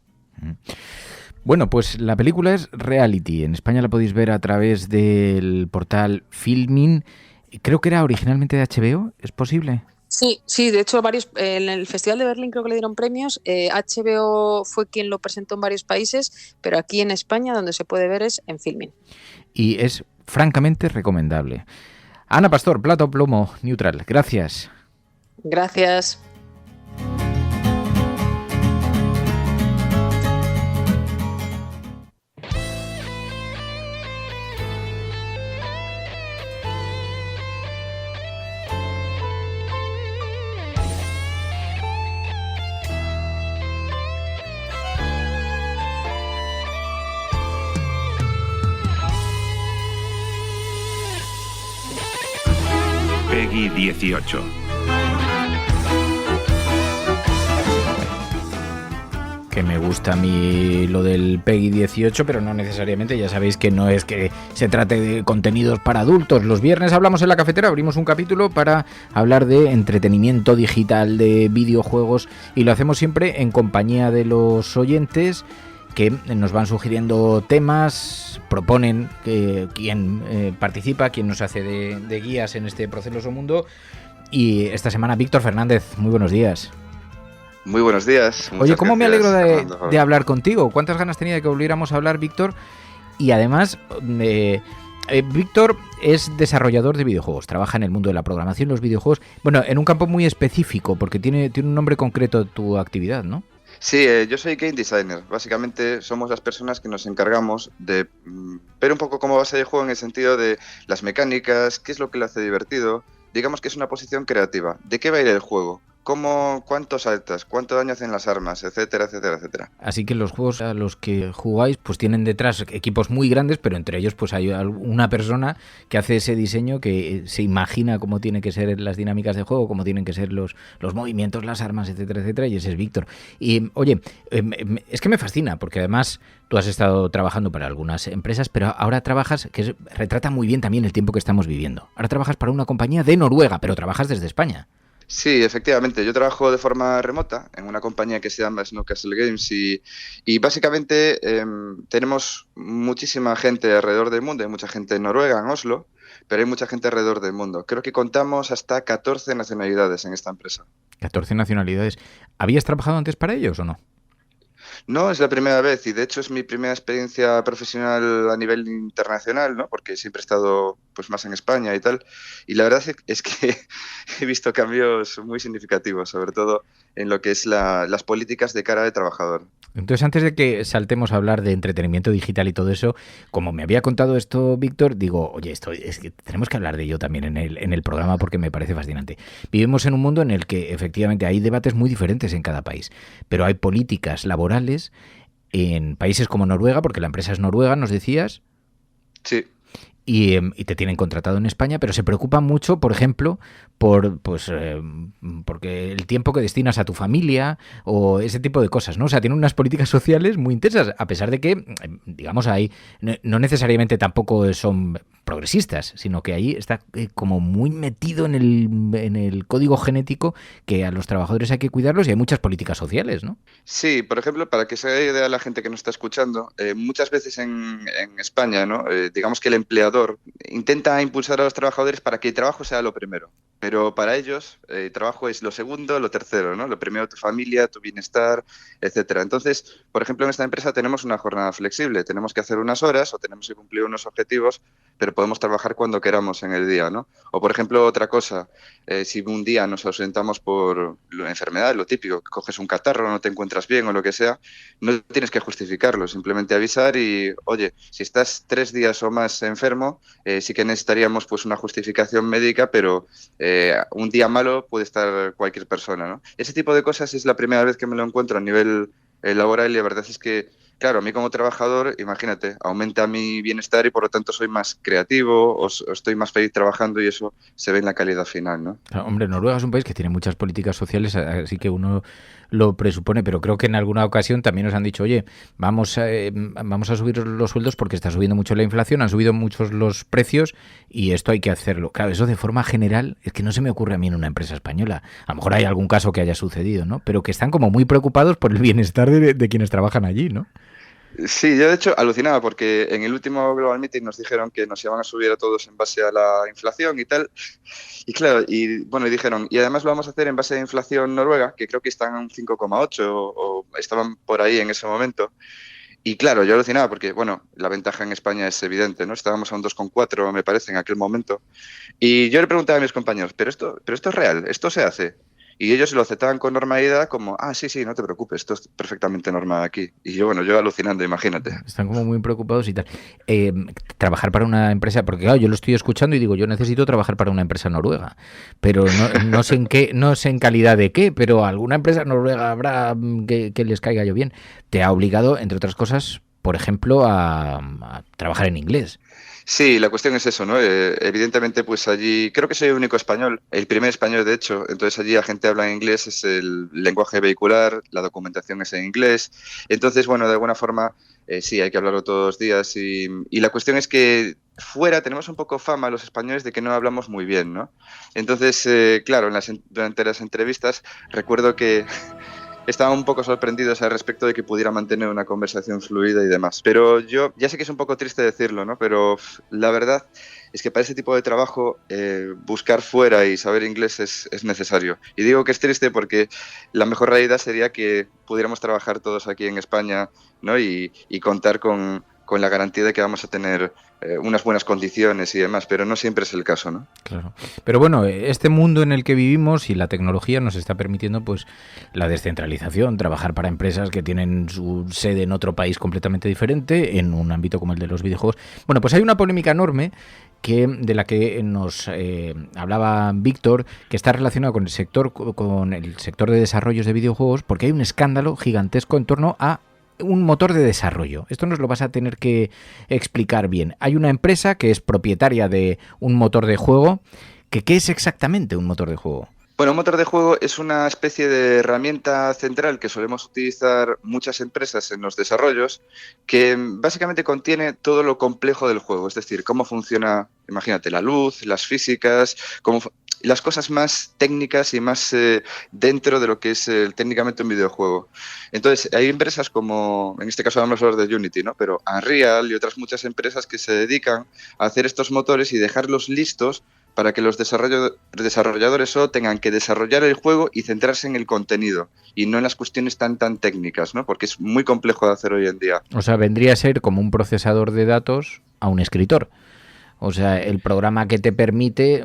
Bueno, pues la película es Reality. En España la podéis ver a través del portal Filmin. Creo que era originalmente de HBO, ¿es posible? Sí, de hecho en el Festival de Berlín creo que le dieron premios. HBO fue quien lo presentó en varios países, pero aquí en España donde se puede ver es en Filmin. Y es francamente recomendable. Ana Pastor, Plato Plomo, Neutral. Gracias. Gracias. Peggy 18. Que me gusta a mí lo del Peggy 18, pero no necesariamente, ya sabéis que no es que se trate de contenidos para adultos. Los viernes hablamos en la cafetera, abrimos un capítulo para hablar de entretenimiento digital, de videojuegos, y lo hacemos siempre en compañía de los oyentes que nos van sugiriendo temas, proponen quién participa, quién nos hace de guías en este proceloso mundo. Y esta semana Víctor Fernández, muy buenos días. Muy buenos días. Oye, ¿cómo me alegro de hablar contigo? ¿Cuántas ganas tenía de que volviéramos a hablar, Víctor? Y además, Víctor es desarrollador de videojuegos, trabaja en el mundo de la programación, los videojuegos, bueno, en un campo muy específico, porque tiene un nombre concreto tu actividad, ¿no? Sí, yo soy game designer. Básicamente somos las personas que nos encargamos de ver un poco cómo va a ser el juego en el sentido de las mecánicas, qué es lo que le hace divertido. Digamos que es una posición creativa. ¿De qué va a ir el juego? ¿Cuánto saltas? ¿Cuánto daño hacen las armas? Etcétera, etcétera, etcétera. Así que los juegos a los que jugáis pues tienen detrás equipos muy grandes, pero entre ellos pues hay una persona que hace ese diseño, que se imagina cómo tienen que ser las dinámicas de juego, cómo tienen que ser los movimientos, las armas, etcétera, etcétera, y ese es Víctor. Y oye, es que me fascina, porque además tú has estado trabajando para algunas empresas, pero ahora trabajas, que retrata muy bien también el tiempo que estamos viviendo. Ahora trabajas para una compañía de Noruega, pero trabajas desde España. Sí, efectivamente. Yo trabajo de forma remota en una compañía que se llama Snowcastle Games y básicamente tenemos muchísima gente alrededor del mundo. Hay mucha gente en Noruega, en Oslo, pero hay mucha gente alrededor del mundo. Creo que contamos hasta 14 nacionalidades en esta empresa. 14 nacionalidades. ¿Habías trabajado antes para ellos o no? No, es la primera vez y de hecho es mi primera experiencia profesional a nivel internacional, ¿no? Porque siempre he estado pues más en España y tal. Y la verdad es que he visto cambios muy significativos, sobre todo en lo que es las políticas de cara de trabajador. Entonces, antes de que saltemos a hablar de entretenimiento digital y todo eso, como me había contado esto Víctor, digo, oye, esto es que tenemos que hablar de ello también en el programa porque me parece fascinante. Vivimos en un mundo en el que efectivamente hay debates muy diferentes en cada país, pero hay políticas laborales en países como Noruega, porque la empresa es noruega, nos decías. Sí. Y te tienen contratado en España, pero se preocupan mucho, por ejemplo, porque el tiempo que destinas a tu familia o ese tipo de cosas, ¿no? O sea, tienen unas políticas sociales muy intensas, a pesar de que, digamos, ahí no necesariamente tampoco son progresistas, sino que ahí está como muy metido en el código genético que a los trabajadores hay que cuidarlos y hay muchas políticas sociales, ¿no? Sí, por ejemplo, para que se haga idea la gente que nos está escuchando, muchas veces en España, ¿no? Digamos que el empleador intenta impulsar a los trabajadores para que el trabajo sea lo primero. Pero para ellos el trabajo es lo segundo, lo tercero, ¿no? Lo primero tu familia, tu bienestar, etcétera. Entonces, por ejemplo, en esta empresa tenemos una jornada flexible. Tenemos que hacer unas horas o tenemos que cumplir unos objetivos, pero podemos trabajar cuando queramos en el día, ¿no? O, por ejemplo, otra cosa, si un día nos ausentamos por enfermedad, lo típico, que coges un catarro, no te encuentras bien o lo que sea, no tienes que justificarlo, simplemente avisar y, oye, si estás 3 días o más enfermo, sí que necesitaríamos pues una justificación médica, pero un día malo puede estar cualquier persona, ¿no? Ese tipo de cosas es la primera vez que me lo encuentro a nivel laboral y la verdad es que, claro, a mí como trabajador, imagínate, aumenta mi bienestar y por lo tanto soy más creativo o estoy más feliz trabajando y eso se ve en la calidad final, ¿no? Hombre, Noruega es un país que tiene muchas políticas sociales, así que uno lo presupone, pero creo que en alguna ocasión también nos han dicho, oye, vamos a subir los sueldos porque está subiendo mucho la inflación, han subido muchos los precios y esto hay que hacerlo. Claro, eso de forma general es que no se me ocurre a mí en una empresa española. A lo mejor hay algún caso que haya sucedido, ¿no? Pero que están como muy preocupados por el bienestar de quienes trabajan allí, ¿no? Sí, yo de hecho alucinaba porque en el último Global Meeting nos dijeron que nos iban a subir a todos en base a la inflación y tal. Y claro, y dijeron, y además lo vamos a hacer en base a inflación noruega, que creo que están en un 5,8 o estaban por ahí en ese momento. Y claro, yo alucinaba porque, bueno, la ventaja en España es evidente, ¿no? Estábamos a un 2,4, me parece, en aquel momento. Y yo le preguntaba a mis compañeros, ¿pero esto es real? ¿Esto se hace? Y ellos lo aceptaban con normalidad como, sí, no te preocupes, esto es perfectamente normal aquí. Y yo alucinando, imagínate. Están como muy preocupados y tal. Trabajar para una empresa, porque claro, yo lo estoy escuchando y digo, yo necesito trabajar para una empresa noruega, pero no sé en calidad de qué, pero alguna empresa noruega habrá que les caiga yo bien. Te ha obligado, entre otras cosas, por ejemplo, a trabajar en inglés. Sí, la cuestión es eso, ¿no? Evidentemente, pues allí, creo que soy el único español, el primer español de hecho, entonces allí la gente habla en inglés, es el lenguaje vehicular, la documentación es en inglés, entonces, bueno, de alguna forma, sí, hay que hablarlo todos los días y la cuestión es que fuera tenemos un poco fama los españoles de que no hablamos muy bien, ¿no? Entonces, claro, durante las entrevistas recuerdo que estaban un poco sorprendidos al respecto de que pudiera mantener una conversación fluida y demás. Pero yo ya sé que es un poco triste decirlo, ¿no? Pero la verdad es que para ese tipo de trabajo buscar fuera y saber inglés es necesario. Y digo que es triste porque la mejor realidad sería que pudiéramos trabajar todos aquí en España, ¿no? Y contar con la garantía de que vamos a tener unas buenas condiciones y demás, pero no siempre es el caso, ¿no? Claro. Pero bueno, este mundo en el que vivimos y la tecnología nos está permitiendo pues la descentralización, trabajar para empresas que tienen su sede en otro país completamente diferente, en un ámbito como el de los videojuegos. Bueno, pues hay una polémica enorme de la que nos hablaba Víctor, que está relacionada con el sector de desarrollos de videojuegos, porque hay un escándalo gigantesco en torno a un motor de desarrollo. Esto nos lo vas a tener que explicar bien. Hay una empresa que es propietaria de un motor de juego. ¿Qué es exactamente un motor de juego? Bueno, un motor de juego es una especie de herramienta central que solemos utilizar muchas empresas en los desarrollos, que básicamente contiene todo lo complejo del juego, es decir, cómo funciona, imagínate, la luz, las físicas, las cosas más técnicas y más dentro de lo que es técnicamente un videojuego. Entonces, hay empresas como, en este caso vamos a hablar de Unity, ¿no? Pero Unreal y otras muchas empresas que se dedican a hacer estos motores y dejarlos listos para que los desarrolladores solo tengan que desarrollar el juego y centrarse en el contenido y no en las cuestiones tan técnicas, ¿no? Porque es muy complejo de hacer hoy en día. O sea, vendría a ser como un procesador de datos a un escritor. O sea, el programa que te permite,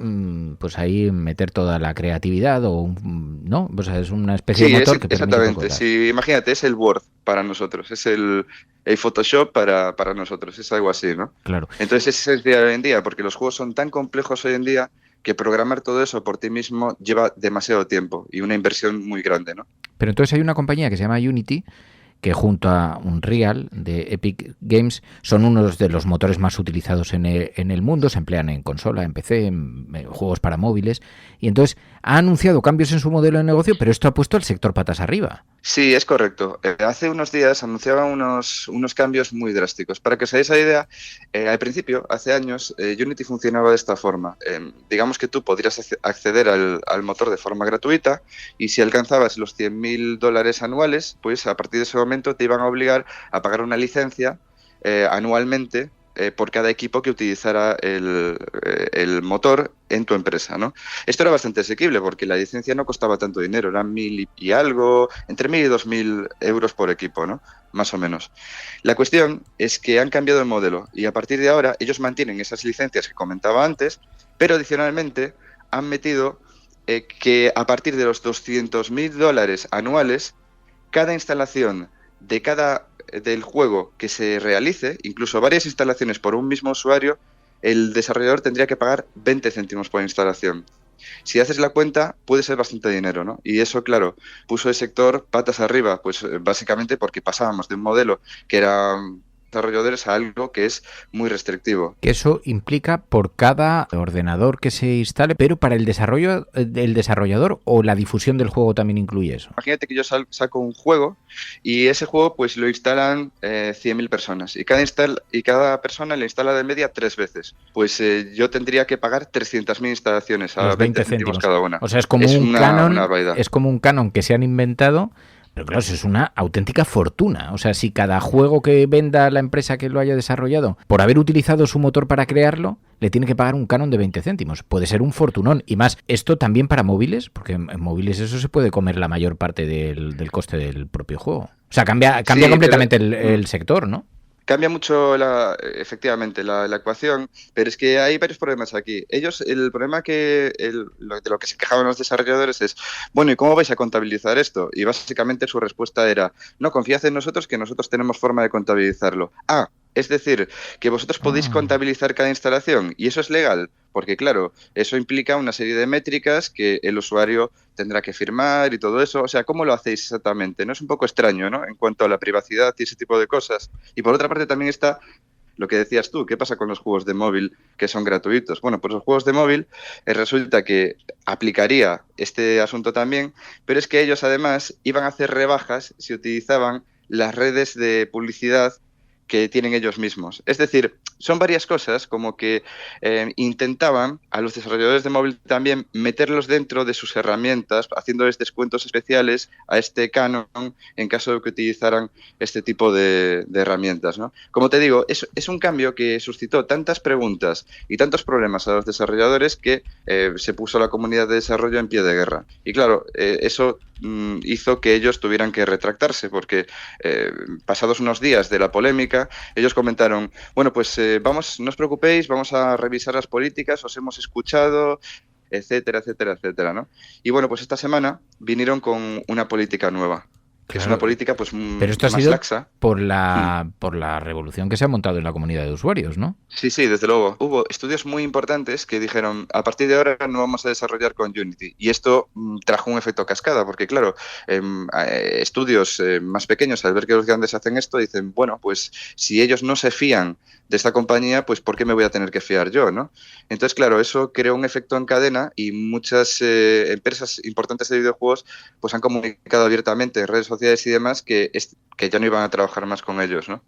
pues ahí meter toda la creatividad ¿no? O sea, es una especie de motor que permite... Exactamente, sí, imagínate, es el Word para nosotros, es el Photoshop para nosotros, es algo así, ¿no? Claro. Entonces es esencial hoy en día, porque los juegos son tan complejos hoy en día que programar todo eso por ti mismo lleva demasiado tiempo y una inversión muy grande, ¿no? Pero entonces hay una compañía que se llama Unity, que junto a Unreal de Epic Games son unos de los motores más utilizados en el mundo, se emplean en consola, en PC, en juegos para móviles, y entonces ha anunciado cambios en su modelo de negocio, pero esto ha puesto al sector patas arriba. Sí, es correcto. Hace unos días anunciaban unos cambios muy drásticos. Para que os hagáis la idea, al principio, hace años, Unity funcionaba de esta forma. Digamos que tú podrías acceder al motor de forma gratuita y si alcanzabas los $100,000 anuales, pues a partir de ese momento te iban a obligar a pagar una licencia anualmente por cada equipo que utilizara el motor en tu empresa, ¿no? Esto era bastante asequible porque la licencia no costaba tanto dinero, eran 1.000 y algo, entre 1.000 y 2.000 euros por equipo, ¿no? Más o menos. La cuestión es que han cambiado el modelo y a partir de ahora ellos mantienen esas licencias que comentaba antes, pero adicionalmente han metido que a partir de los $200,000 anuales, cada instalación del juego que se realice, incluso varias instalaciones por un mismo usuario, el desarrollador tendría que pagar 20 céntimos por instalación. Si haces la cuenta, puede ser bastante dinero, ¿no? Y eso, claro, puso el sector patas arriba, pues básicamente porque pasábamos de un modelo que era desarrolladores a algo que es muy restrictivo. Que eso implica por cada ordenador que se instale, pero para el desarrollador o la difusión del juego también incluye eso. Imagínate que yo saco un juego y ese juego pues lo instalan 100.000 personas y cada persona le instala de media 3 veces. Pues yo tendría que pagar 300.000 instalaciones a 20 céntimos cada una. O sea, es como un canon que se han inventado. Pero claro, eso es una auténtica fortuna. O sea, si cada juego que venda la empresa que lo haya desarrollado, por haber utilizado su motor para crearlo, le tiene que pagar un canon de 20 céntimos. Puede ser un fortunón. Y más, esto también para móviles, porque en móviles eso se puede comer la mayor parte del coste del propio juego. O sea, cambia completamente el sector, ¿no? Cambia mucho efectivamente la ecuación, pero es que hay varios problemas aquí. El problema de lo que se quejaban los desarrolladores es, bueno, ¿y cómo vais a contabilizar esto? Y básicamente su respuesta era, no, confiad en nosotros que nosotros tenemos forma de contabilizarlo. Es decir, que vosotros podéis contabilizar cada instalación y eso es legal, porque claro, eso implica una serie de métricas que el usuario tendrá que firmar y todo eso. O sea, ¿cómo lo hacéis exactamente? ¿No es un poco extraño, ¿no? En cuanto a la privacidad y ese tipo de cosas. Y por otra parte también está lo que decías tú, ¿qué pasa con los juegos de móvil que son gratuitos? Bueno, pues los juegos de móvil resulta que aplicaría este asunto también, pero es que ellos además iban a hacer rebajas si utilizaban las redes de publicidad que tienen ellos mismos. Es decir, son varias cosas como que intentaban a los desarrolladores de móvil también meterlos dentro de sus herramientas, haciéndoles descuentos especiales a este canon en caso de que utilizaran este tipo de herramientas, ¿no? Como te digo, es un cambio que suscitó tantas preguntas y tantos problemas a los desarrolladores que se puso la comunidad de desarrollo en pie de guerra. Y claro, eso hizo que ellos tuvieran que retractarse porque pasados unos días de la polémica, ellos comentaron, bueno, pues no os preocupéis, vamos a revisar las políticas, os hemos escuchado, etcétera, etcétera, etcétera, ¿no? Y bueno, pues esta semana vinieron con una política nueva. Que es una política pues pero esto ha más sido laxa. Por la revolución que se ha montado en la comunidad de usuarios, ¿no? Sí, desde luego. Hubo estudios muy importantes que dijeron, a partir de ahora no vamos a desarrollar con Unity. Y esto trajo un efecto cascada, porque claro, estudios más pequeños, al ver que los grandes hacen esto, dicen, bueno, pues si ellos no se fían de esta compañía, pues ¿por qué me voy a tener que fiar yo, no? Entonces, claro, eso creó un efecto en cadena y muchas empresas importantes de videojuegos pues han comunicado abiertamente en redes sociales y demás que ya no iban a trabajar más con ellos, ¿no?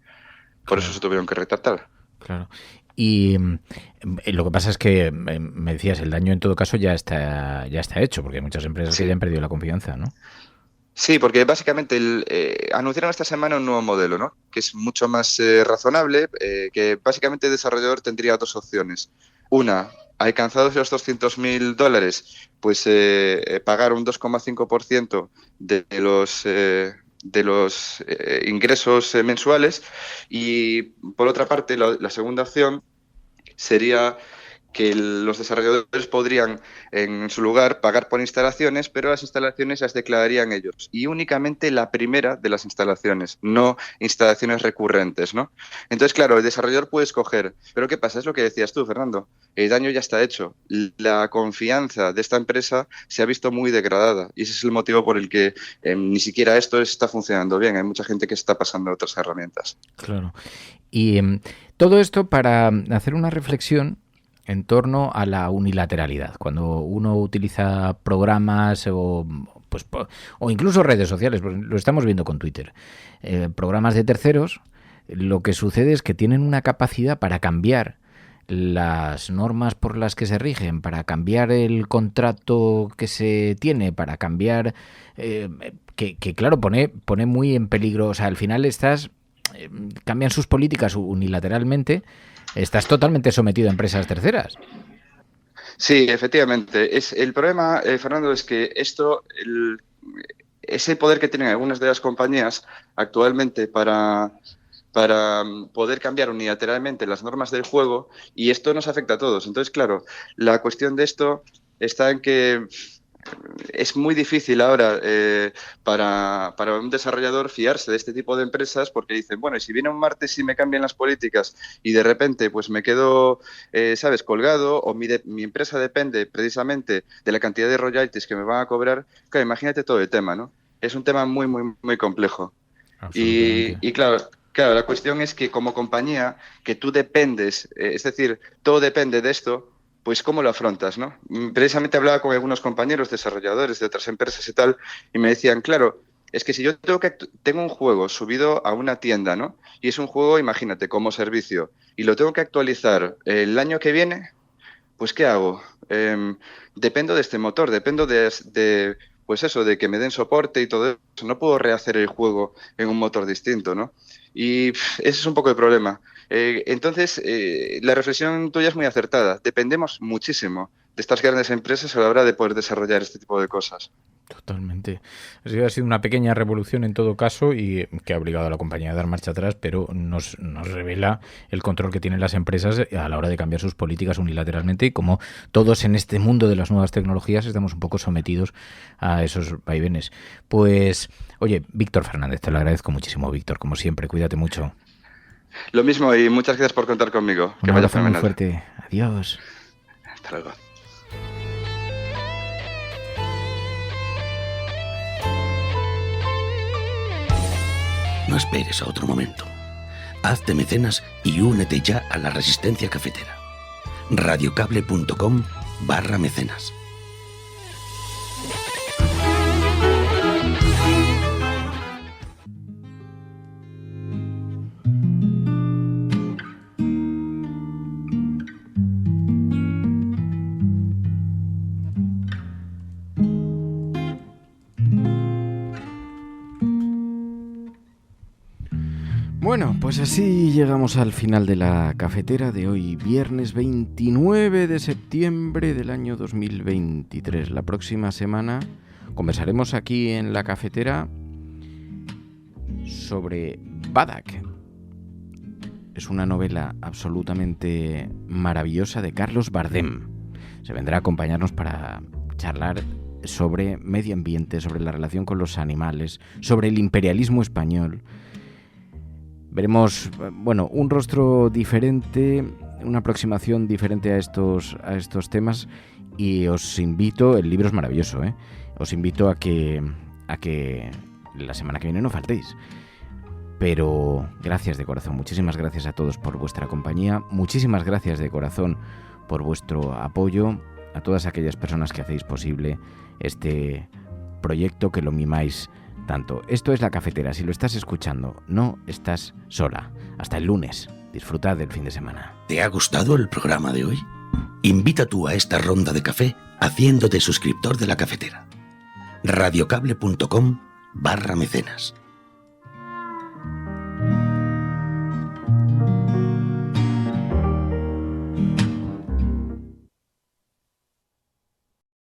Por eso se tuvieron que retractar. Claro. Y lo que pasa es que me decías, el daño en todo caso ya está hecho, porque hay muchas empresas que ya han perdido la confianza, ¿no? Sí, porque básicamente anunciaron esta semana un nuevo modelo, ¿no? Que es mucho más razonable, que básicamente el desarrollador tendría dos opciones. Una, alcanzados los $200.000, pues pagar un 2,5% de los ingresos mensuales, y por otra parte la segunda opción sería que los desarrolladores podrían, en su lugar, pagar por instalaciones, pero las instalaciones las declararían ellos. Y únicamente la primera de las instalaciones, no instalaciones recurrentes, ¿no? Entonces, claro, el desarrollador puede escoger. Pero ¿qué pasa? Es lo que decías tú, Fernando. El daño ya está hecho. La confianza de esta empresa se ha visto muy degradada. Y ese es el motivo por el que ni siquiera esto está funcionando bien. Hay mucha gente que está pasando a otras herramientas. Claro. Y todo esto para hacer una reflexión en torno a la unilateralidad. Cuando uno utiliza programas o incluso redes sociales, pues lo estamos viendo con Twitter, programas de terceros, lo que sucede es que tienen una capacidad para cambiar las normas por las que se rigen, para cambiar el contrato que se tiene, para cambiar que claro, pone muy en peligro. O sea, al final cambian sus políticas unilateralmente. Estás totalmente sometido a empresas terceras. Sí, efectivamente. El problema, Fernando, es que ese poder que tienen algunas de las compañías actualmente para poder cambiar unilateralmente las normas del juego, y esto nos afecta a todos. Entonces, claro, la cuestión de esto está en que es muy difícil ahora para un desarrollador fiarse de este tipo de empresas, porque dicen, bueno, y si viene un martes y me cambian las políticas y de repente pues me quedo, ¿sabes?, colgado, o mi empresa depende precisamente de la cantidad de royalties que me van a cobrar. Claro, imagínate todo el tema, ¿no? Es un tema muy, muy, muy complejo. Y claro, la cuestión es que como compañía, que tú dependes, es decir, todo depende de esto, pues ¿cómo lo afrontas, no? Precisamente hablaba con algunos compañeros desarrolladores de otras empresas y tal, y me decían, claro, es que si yo tengo un juego subido a una tienda, ¿no? Y es un juego, imagínate, como servicio, y lo tengo que actualizar el año que viene, pues ¿qué hago? Dependo de este motor, dependo de pues eso, de que me den soporte y todo eso. No puedo rehacer el juego en un motor distinto, ¿no? Y ese es un poco el problema. Entonces, la reflexión tuya es muy acertada. Dependemos muchísimo de estas grandes empresas a la hora de poder desarrollar este tipo de cosas. Totalmente. Ha sido una pequeña revolución en todo caso, y que ha obligado a la compañía a dar marcha atrás, pero nos revela el control que tienen las empresas a la hora de cambiar sus políticas unilateralmente, y como todos en este mundo de las nuevas tecnologías estamos un poco sometidos a esos vaivenes. Pues, oye, Víctor Fernández, te lo agradezco muchísimo, Víctor, como siempre, cuídate mucho. Lo mismo y muchas gracias por contar conmigo. Que vaya fenomenal. Muy fuerte. Adiós. Hasta luego. No esperes a otro momento. Hazte mecenas y únete ya a la resistencia cafetera. radiocable.com/mecenas. Bueno, pues así llegamos al final de la cafetera de hoy, viernes 29 de septiembre del año 2023. La próxima semana conversaremos aquí en la cafetera sobre Badak. Es una novela absolutamente maravillosa de Carlos Bardem. Se vendrá a acompañarnos para charlar sobre medio ambiente, sobre la relación con los animales, sobre el imperialismo español. Veremos, bueno, un rostro diferente, una aproximación diferente a estos temas, y os invito, el libro es maravilloso, os invito a que la semana que viene no faltéis. Pero gracias de corazón, muchísimas gracias a todos por vuestra compañía, muchísimas gracias de corazón por vuestro apoyo, a todas aquellas personas que hacéis posible este proyecto, que lo mimáis tanto. Esto es La Cafetera. Si lo estás escuchando, no estás sola. Hasta el lunes. Disfrutad del fin de semana. ¿Te ha gustado el programa de hoy? Invita tú a esta ronda de café haciéndote suscriptor de La Cafetera. radiocable.com/mecenas.